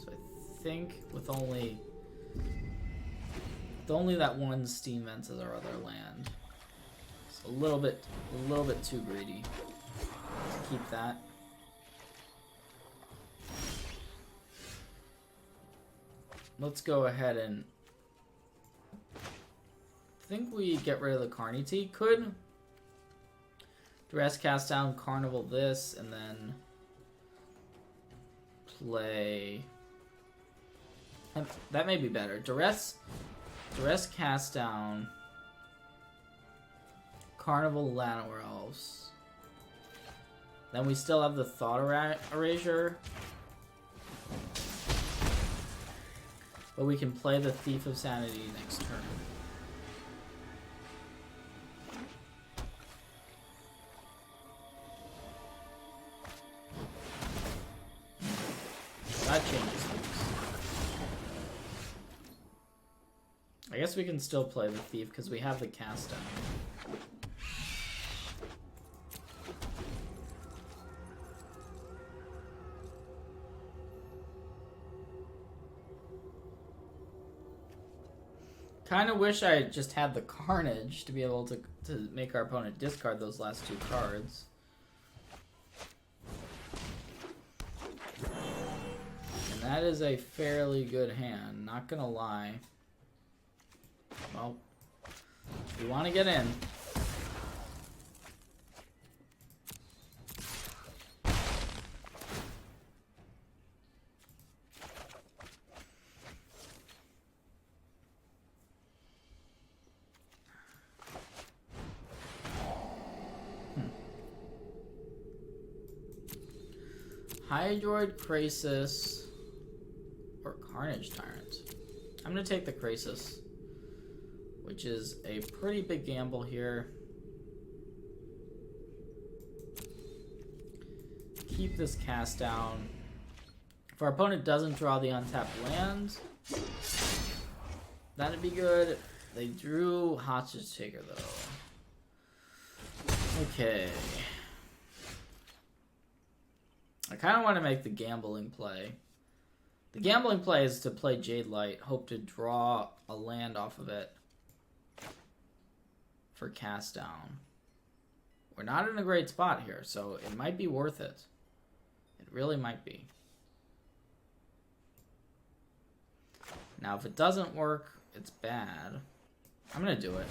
So I think with only that one Steam Vents as our other land. It's a little bit too greedy to keep that. Let's go ahead and I think we get rid of the Carnity. Could Duress cast down, Carnival this, and then play. That may be better. Duress cast down, Carnival Llanowar Elves. Then we still have the Thought Erasure. But we can play the Thief of Sanity next turn. That changes things. I guess we can still play the Thief because we have the cast down. Kind of wish I just had the Carnage to be able to make our opponent discard those last two cards. And that is a fairly good hand, not gonna lie. Well, we want to get in. Hydroid, Grixis, or Carnage Tyrant. I'm going to take the Grixis, which is a pretty big gamble here. Keep this cast down. If our opponent doesn't draw the untapped land, that'd be good. They drew Hostage Taker, though. Okay. I kind of want to make the gambling play. The gambling play is to play Jade Light, hope to draw a land off of it for cast down. We're not in a great spot here, so it might be worth it. It really might be. Now, if it doesn't work, it's bad. I'm gonna do it.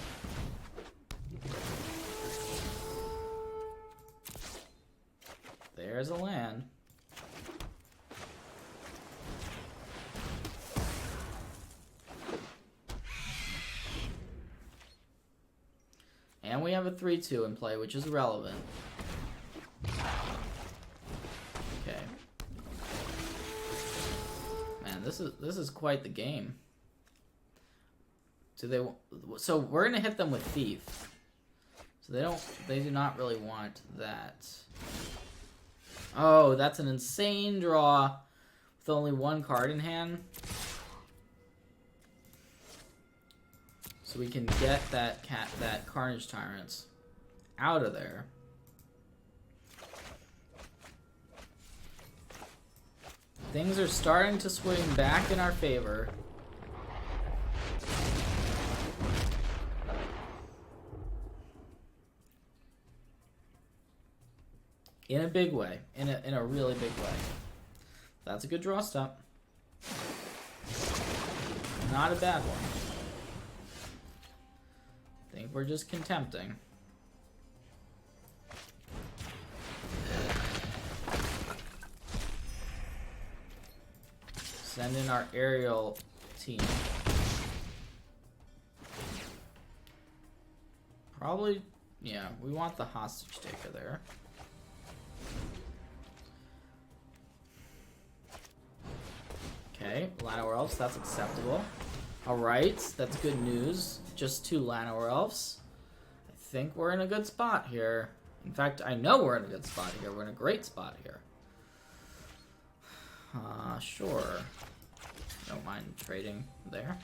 There's a land. And we have a 3-2 in play, which is relevant. Okay. Man, this is quite the game. So we're gonna hit them with Thief. So they do not really want that. Oh, that's an insane draw with only one card in hand. So we can get that Carnage Tyrant out of there. Things are starting to swing back in our favor. In a big way. In a really big way. That's a good draw stop. Not a bad one. I think we're just contempting. Send in our aerial team. Probably, yeah, we want the Hostage Taker there. Okay, Llanowar Elves, that's acceptable. Alright, that's good news. Just 2 Llanowar Elves. I think we're in a good spot here. In fact, I know we're in a good spot here. We're in a great spot here. Sure. Don't mind trading there.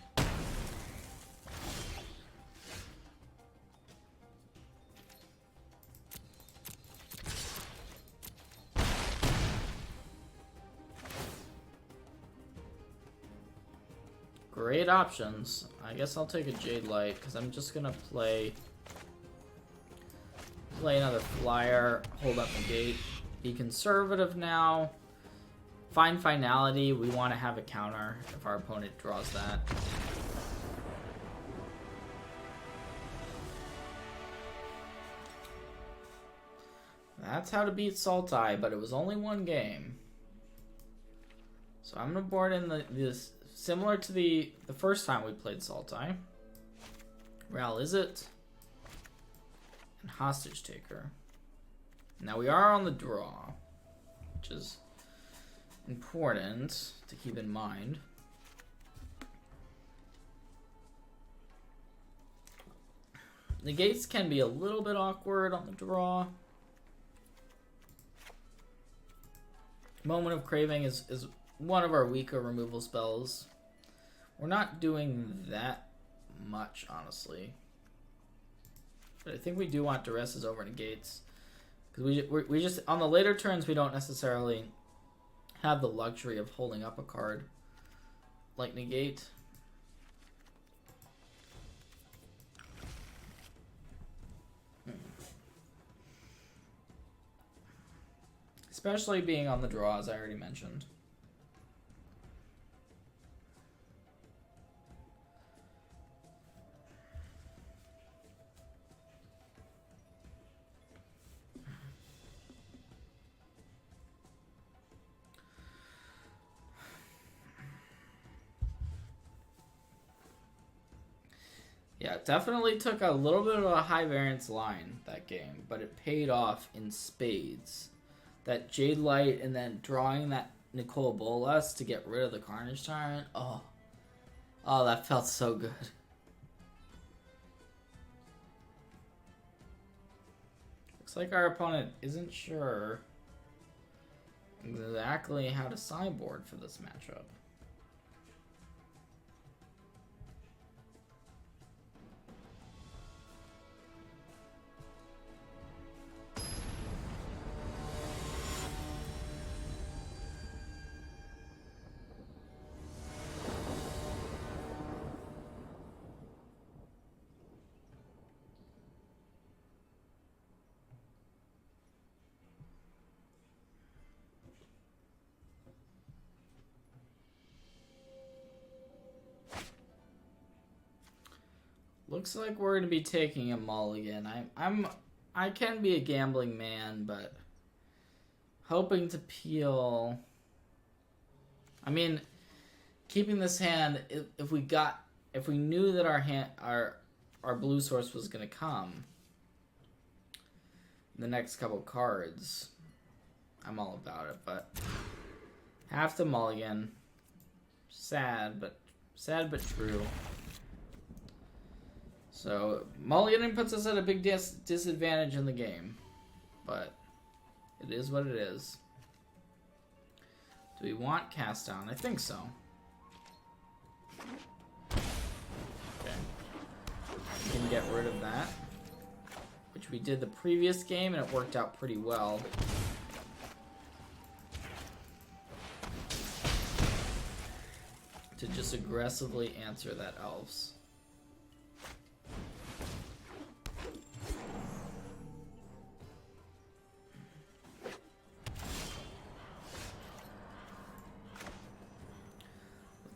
Great options. I guess I'll take a Jade Light because I'm just gonna play another flyer, hold up the gate, be conservative now. Find finality. We want to have a counter if our opponent draws that. That's how to beat Sultai, but it was only 1 game. So I'm gonna board in this similar to the first time we played Sultai. Ral Izzet and Hostage Taker. Now we are on the draw, which is important to keep in mind. Negates can be a little bit awkward on the draw. Moment of Craving is one of our weaker removal spells. We're not doing that much, honestly. But I think we do want Duresses over Negates. Because we just, on the later turns, we don't necessarily have the luxury of holding up a card like Negate. Especially being on the draw, as I already mentioned. Yeah, it definitely took a little bit of a high variance line that game, but it paid off in spades. that Jade Light and then drawing that Nicol Bolas to get rid of the Carnage Tyrant. Oh, that felt so good. Looks like our opponent isn't sure exactly how to sideboard for this matchup. Looks like we're gonna be taking a mulligan. I can be a gambling man, but hoping to peel. I mean, keeping this hand. If we knew that our blue source was gonna come, the next couple cards, I'm all about it. But have to mulligan. Sad but true. So, mulliganing puts us at a big disadvantage in the game. But, it is what it is. Do we want cast down? I think so. Okay. We can get rid of that. Which we did the previous game, and it worked out pretty well. To just aggressively answer that elves.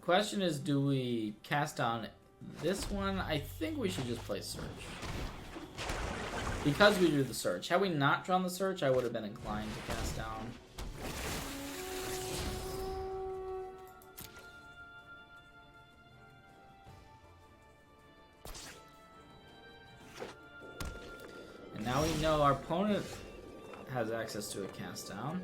Question is, do we cast down this one? I think we should just play Search. Because we drew the Search. Had we not drawn the Search, I would have been inclined to cast down. And now we know our opponent has access to a cast down.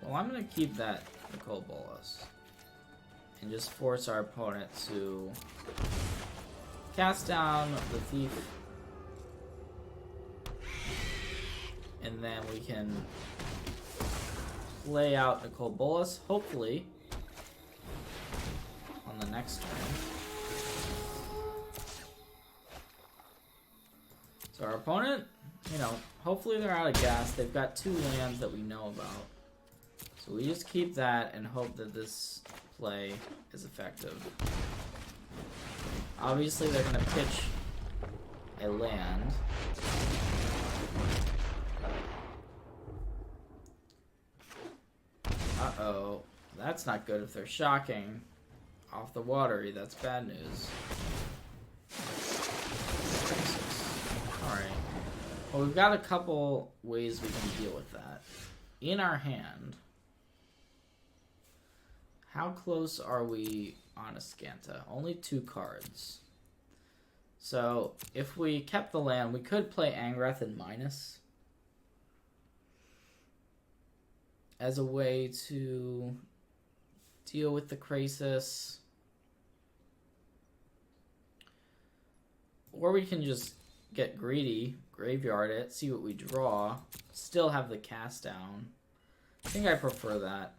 Well, I'm going to keep that Nicol Bolas and just force our opponent to cast down the Thief, and then we can play out Nicol Bolas, hopefully, on the next turn. So our opponent, you know, hopefully they're out of gas. They've got 2 lands that we know about. So we just keep that and hope that this play is effective. Obviously, they're going to pitch a land. Uh-oh. That's not good if they're shocking. Off the watery, that's bad news. Alright. Well, we've got a couple ways we can deal with that. In our hand... How close are we on Ascanta? Only 2 cards. So, if we kept the land, we could play Angrath and minus as a way to deal with the Grixis. Or we can just get greedy, graveyard it, see what we draw, still have the cast down. I think I prefer that.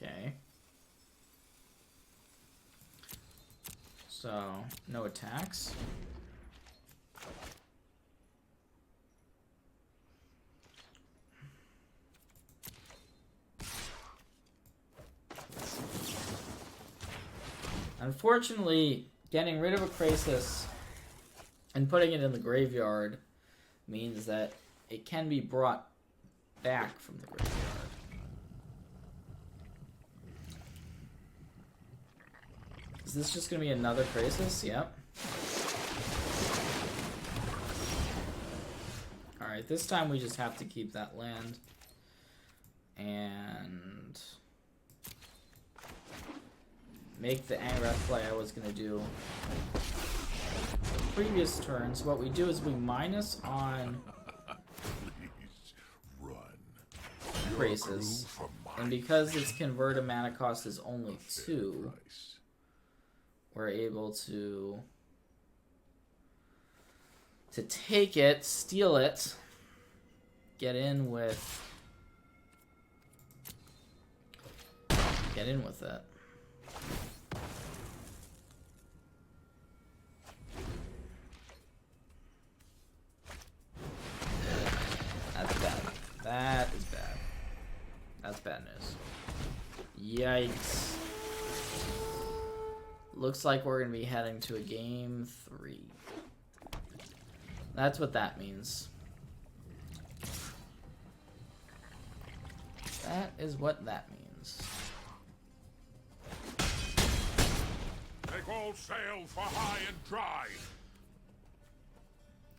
Okay. So, no attacks. Unfortunately, getting rid of a Grixis and putting it in the graveyard means that it can be brought back from the graveyard. Is this just going to be another Grixis? Yep. Alright, this time we just have to keep that land. And... make the Angrath play I was going to do. previous turns, what we do is we minus on Please run. Grixis, and because its converted mana cost is only 2, we're able to take it, steal it, get in with it. That's bad. That is bad. That's bad news. Yikes. Looks like we're going to be heading to a game 3. That's what that means. That is what that means. Make all sail for high and dry.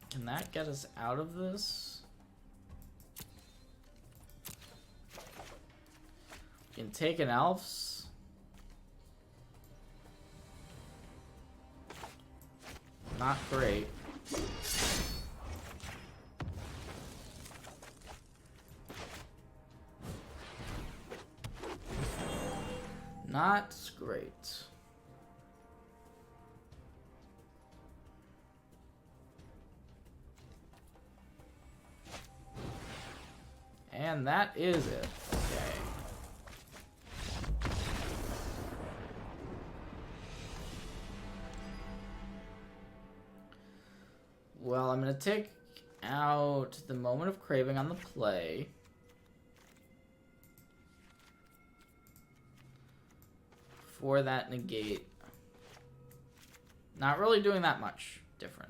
Can that get us out of this? We can take an elves. Not great. Not great. And that is it. Okay. Well, I'm going to take out the Moment of Craving on the play. For that negate. Not really doing that much differently.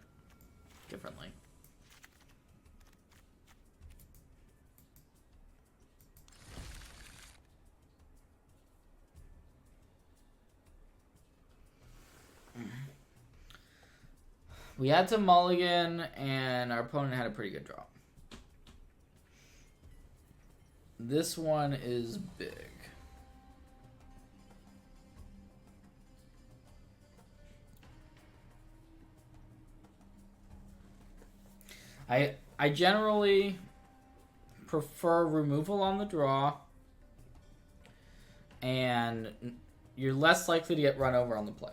We had to mulligan, and our opponent had a pretty good draw. This one is big. I generally prefer removal on the draw, and you're less likely to get run over on the play.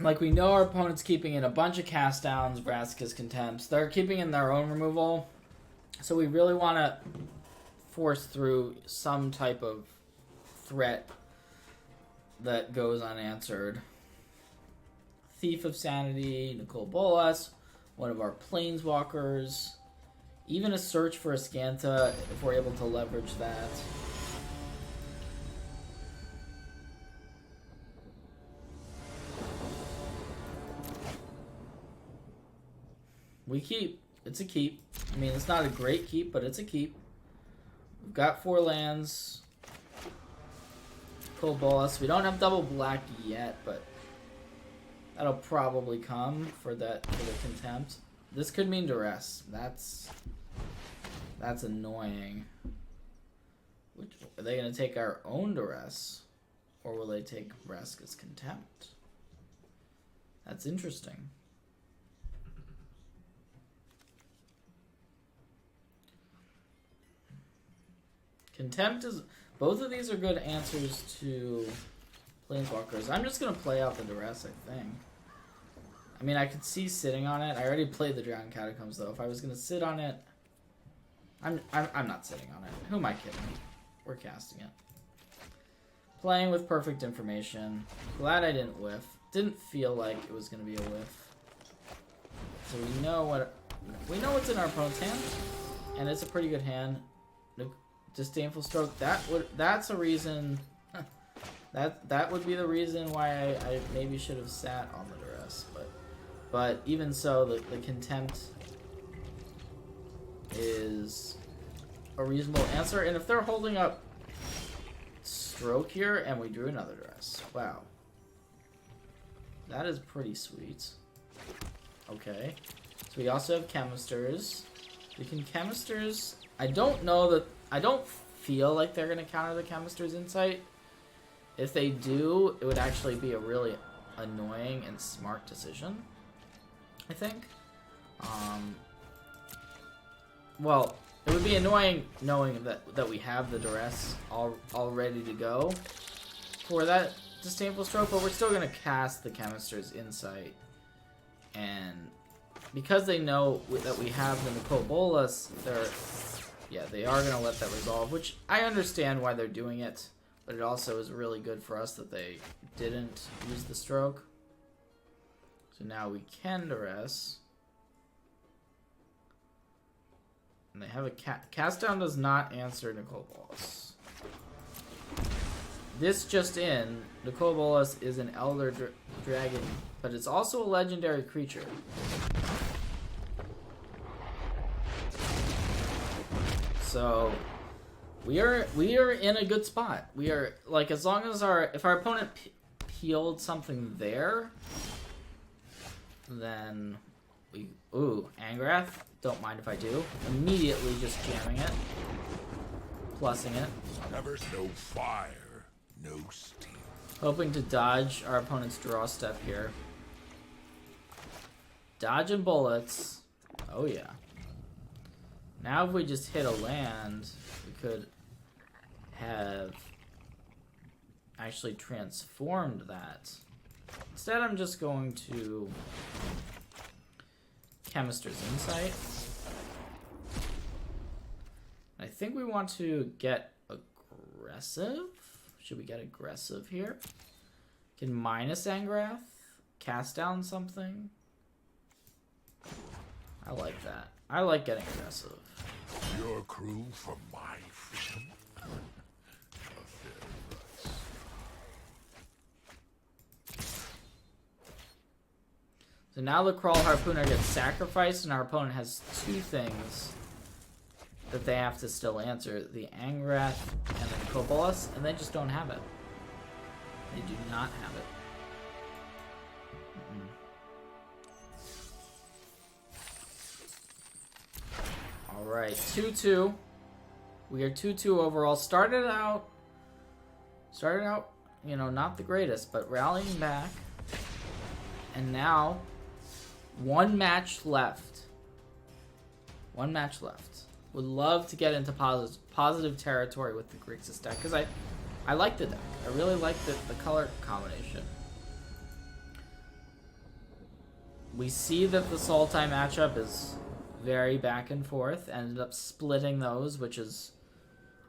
Like, we know our opponent's keeping in a bunch of cast downs, Vraska's Contempts. They're keeping in their own removal. So we really want to force through some type of threat that goes unanswered. Thief of Sanity, Nicole Bolas, one of our Planeswalkers. Even a search for a Scanta, if we're able to leverage that. We keep. It's a keep. I mean, it's not a great keep, but it's a keep. We've got 4 lands. Cool Bolas. We don't have double black yet, but that'll probably come for the Contempt. This could mean duress. That's annoying. Are they going to take our own duress, or will they take Vraska's Contempt? That's interesting. Contempt is... Both of these are good answers to Planeswalkers. I'm just going to play out the duress, I think. I mean, I could see sitting on it. I already played the Drowned Catacombs, though. If I was going to sit on it... I'm not sitting on it. Who am I kidding? We're casting it. Playing with perfect information. Glad I didn't whiff. Didn't feel like it was going to be a whiff. So we know what's in our opponent's hand. And it's a pretty good hand. Disdainful Stroke. That's a reason. that would be the reason why I maybe should have sat on the duress. But even so, the Contempt is a reasonable answer. And if they're holding up Stroke here, and we drew another duress, wow, that is pretty sweet. Okay, so we also have Chemisters. We can Chemisters. I don't feel like they're going to counter the Chemister's Insight. If they do, it would actually be a really annoying and smart decision, I think. Well, it would be annoying knowing that we have the duress all ready to go for that disdainful stroke, but we're still going to cast the Chemister's Insight. And because they know that we have the Nicobolus, they are going to let that resolve, which I understand why they're doing it, but it also is really good for us that they didn't use the stroke. So now we can duress. And they have a cast down does not answer Nicobolus. This just in, Nicobolus is an Elder Dragon, but it's also a legendary creature. So we are in a good spot. We are like, as long as if our opponent peeled something there, then we Angrath. Don't mind if I do. Immediately just jamming it, plussing it. Never no fire, no steel. Hoping to dodge our opponent's draw step here. Dodging bullets. Oh yeah. Now if we just hit a land, we could have actually transformed that. Instead, I'm just going to Chemister's Insight. I think we want to get aggressive. Should we get aggressive here? Can minus Angrath, cast down something. I like that. I like getting aggressive. Your crew for my freedom. So now the Crawl Harpooner gets sacrificed, and our opponent has two things that they have to still answer. The Angrath and the Nicobolus, and they just don't have it. They do not have it. Alright, 2-2. We are 2-2 overall. Started out, you know, not the greatest, but rallying back. And now, one match left. One match left. Would love to get into positive territory with the Grixis deck, because I like the deck. I really like the color combination. We see that the Sultai matchup is very back and forth. Ended up splitting those, which is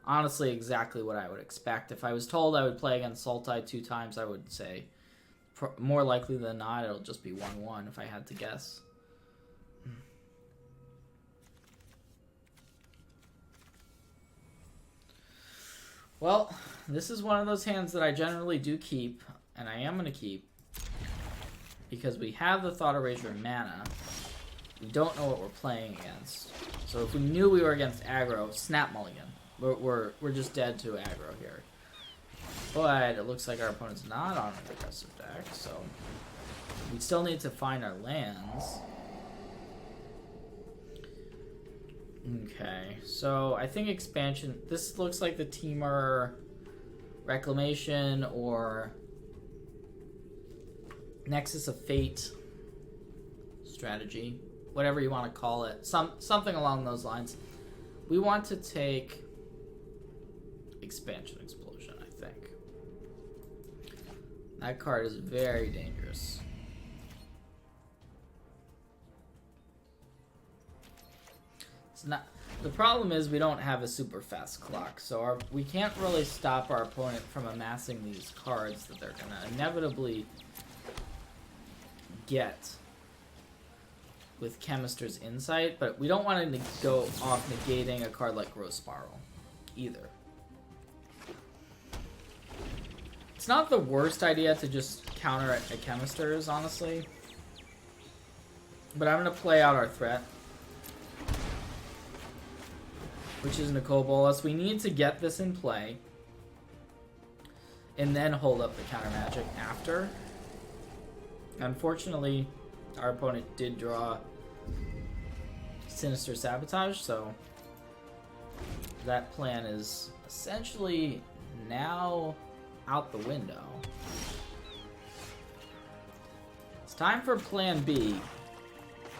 honestly exactly what I would expect. If I was told I would play against Sultai 2 times, I would say more likely than not it'll just be 1-1 if I had to guess. Well, this is one of those hands that I generally do keep, and I am going to keep, because we have the Thought Erasure mana. We don't know what we're playing against. So if we knew we were against aggro, snap mulligan. We're just dead to aggro here. But it looks like our opponent's not on an aggressive deck, so we still need to find our lands. Okay, so I think expansion, this looks like the Temur Reclamation or Nexus of Fate strategy, whatever you want to call it, something along those lines. We want to take Expansion Explosion, I think. That card is very dangerous. It's not. The problem is we don't have a super fast clock, so we can't really stop our opponent from amassing these cards that they're gonna inevitably get with Chemister's Insight, but we don't want to go off negating a card like Gross Spiral either. It's not the worst idea to just counter a Chemister's, honestly, but I'm going to play out our threat, which is Nicobolus. We need to get this in play and then hold up the counter magic after. Unfortunately, our opponent did draw Sinister Sabotage, so that plan is essentially now out the window. It's time for plan B.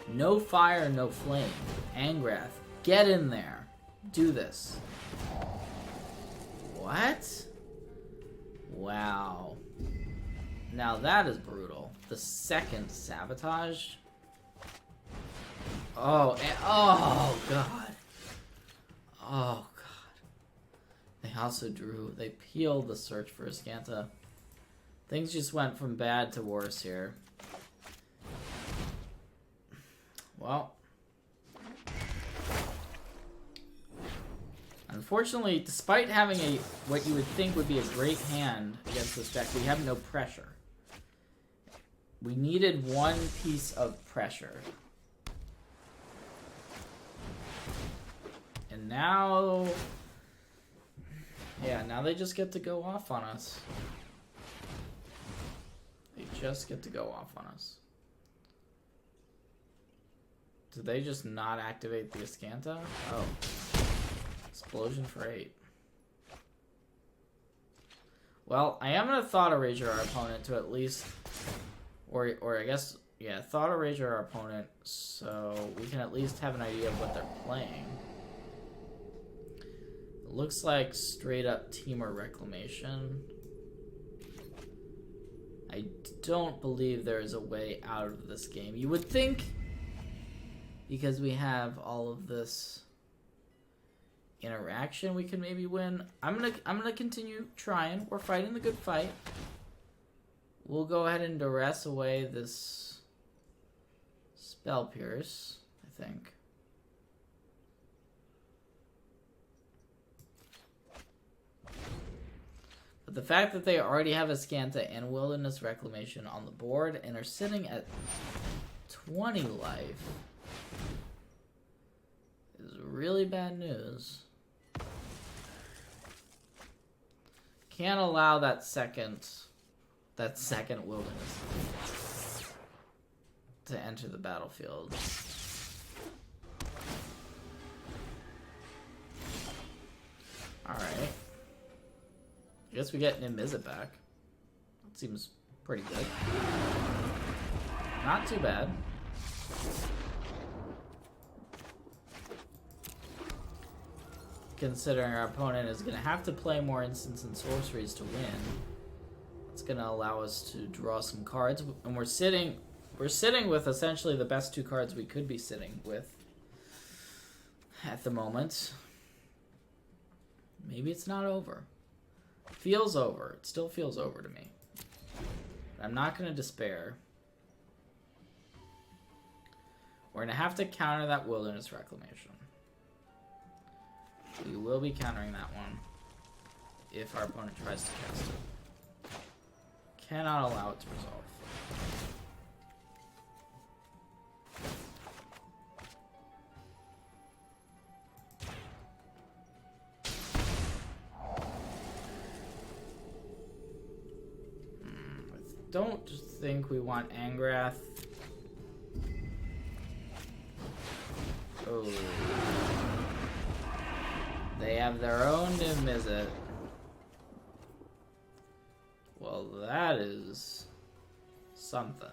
No fire, no flame. Angrath, get in there. Do this. What? Wow. Now that is brutal. The second sabotage. Oh, oh god. Oh god. They also they peeled the search for Iskanta. Things just went from bad to worse here. Well. Unfortunately, despite having what you would think would be a great hand against this deck, we have no pressure. We needed one piece of pressure. And now... yeah, now they just get to go off on us. They just get to go off on us. Did they just not activate the Iskanta? Oh. Explosion for 8. Well, I am going to Thought Erasure our opponent to at least... Or I guess, yeah, Thought Erasure our opponent so we can at least have an idea of what they're playing. It looks like straight up Temur Reclamation. I don't believe there is a way out of this game. You would think, because we have all of this interaction, we can maybe win. I'm gonna continue trying. We're fighting the good fight. We'll go ahead and duress away this Spell Pierce, I think. But the fact that they already have Iskanta and Wilderness Reclamation on the board and are sitting at 20 life is really bad news. Can't allow that second Wilderness to enter the battlefield. Alright. I guess we get Izzet back. That seems pretty good. Not too bad. Considering our opponent is going to have to play more instants and sorceries to win. It's going to allow us to draw some cards. And we're sitting with essentially the best 2 cards we could be sitting with at the moment. Maybe it's not over. Feels over. It still feels over to me. But I'm not going to despair. We're going to have to counter that Wilderness Reclamation. We will be countering that one if our opponent tries to cast it. Cannot allow it to resolve. I don't think we want Angrath. Oh. They have their own Izzet. Well, that is something.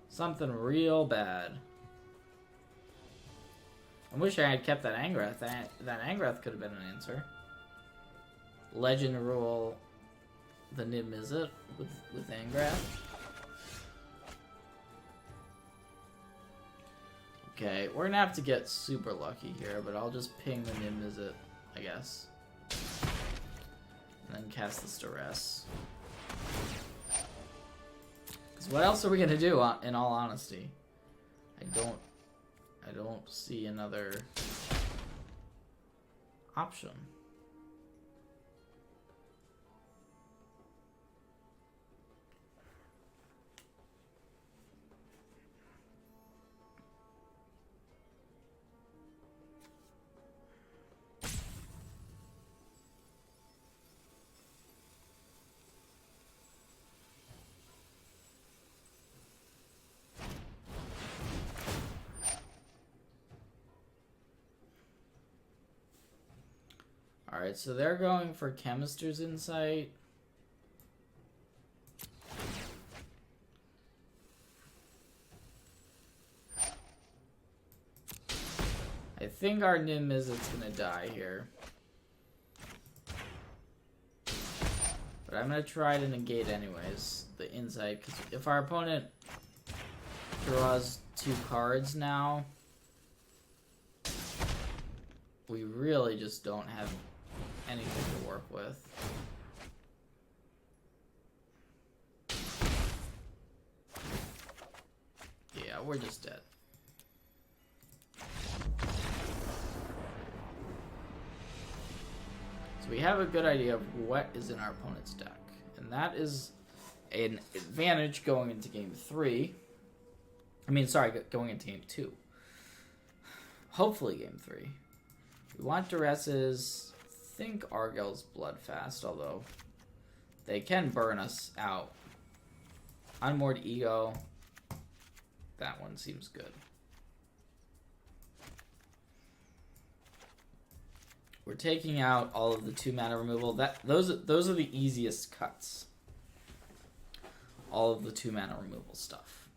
Something real bad. I wish I had kept that Angrath. That Angrath could have been an answer. Legend rule the Izzet with Angrath. Okay, we're gonna have to get super lucky here, but I'll just ping the Izzet, I guess. And then cast this Duress. Because what else are we gonna do, in all honesty? I don't see another option. Alright, so they're going for Chemister's Insight. think our Nim Izzet's gonna die here. But I'm gonna try to negate anyways, the insight, because if our opponent draws 2 cards now, we really just don't have anything to work with. Yeah, we're just dead. So we have a good idea of what is in our opponent's deck. And that is an advantage going into game 3. I mean, sorry, going into game 2. Hopefully game 3. We want Duresses. I think Argyll's Bloodfast, although they can burn us out. Unmoored Ego. That one seems good. We're taking out all of the 2 mana removal. Those are the easiest cuts. All of the 2 mana removal stuff.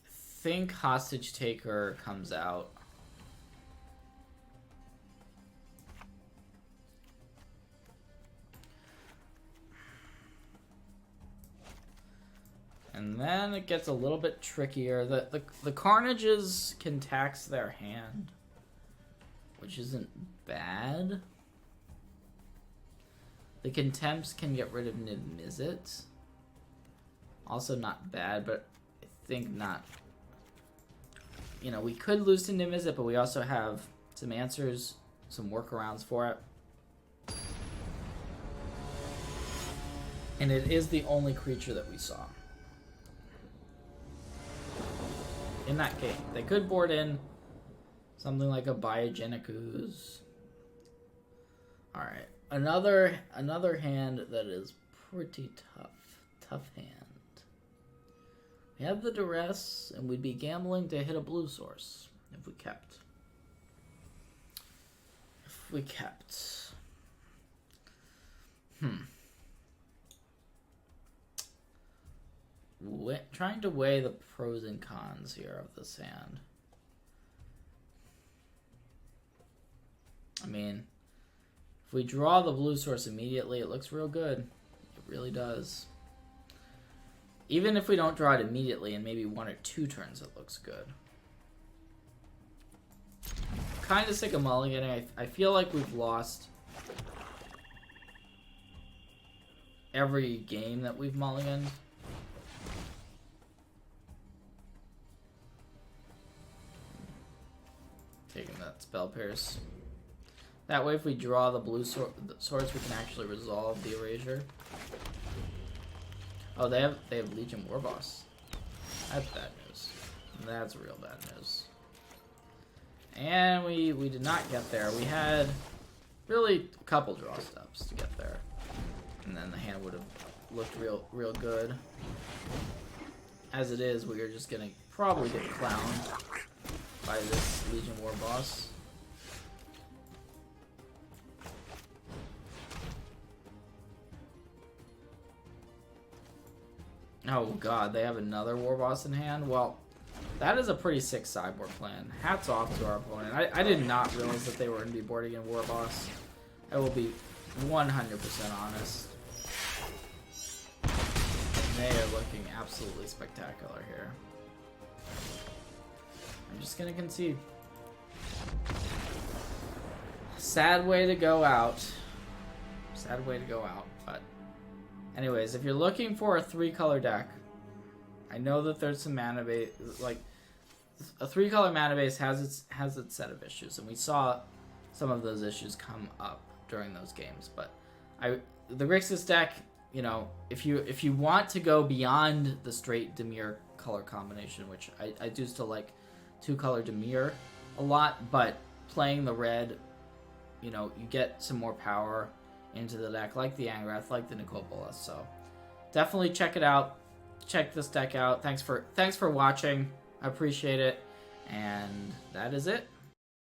I think Hostage Taker comes out. And then it gets a little bit trickier. The Carnages can tax their hand, which isn't bad. The Contempts can get rid of Nim Izzet. Also not bad, but I think not. You know, we could lose to Nim Izzet, but we also have some answers, some workarounds for it. And it is the only creature that we saw in that game. They could board in something like a Biogenic Ooze. Alright. Another hand that is pretty tough. Tough hand. We have the Duress, and we'd be gambling to hit a blue source if we kept. Trying to weigh the pros and cons here of this hand. I mean, if we draw the blue source immediately, it looks real good. It really does. Even if we don't draw it immediately, in maybe 1 or 2 turns, it looks good. Kind of sick of mulliganing. I feel like we've lost every game that we've mulliganed. Taking that Spell Pierce. That way, if we draw the blue swords, we can actually resolve the erasure. Oh, they have Legion Warboss. That's bad news. That's real bad news. And we did not get there. We had really a couple draw steps to get there, and then the hand would have looked real good. As it is, we are just gonna probably get clowned by this Legion Warboss. Oh god, they have another Warboss in hand? Well, that is a pretty sick sideboard plan. Hats off to our opponent. I did not realize that they were going to be boarding in Warboss. I will be 100% honest. They are looking absolutely spectacular here. I'm just going to concede. Sad way to go out. Sad way to go out, but anyways, if you're looking for a 3-color deck, I know that there's some mana base, like a 3-color mana base has its set of issues, and we saw some of those issues come up during those games. But the Grixis deck, you know, if you want to go beyond the straight Dimir color combination, which I do still like 2-color Dimir a lot, but playing the red, you know, you get some more power into the deck, like the Angrath, like the Nicopolis. So definitely check it out. Check this deck out. Thanks for watching. I appreciate it. And that is it.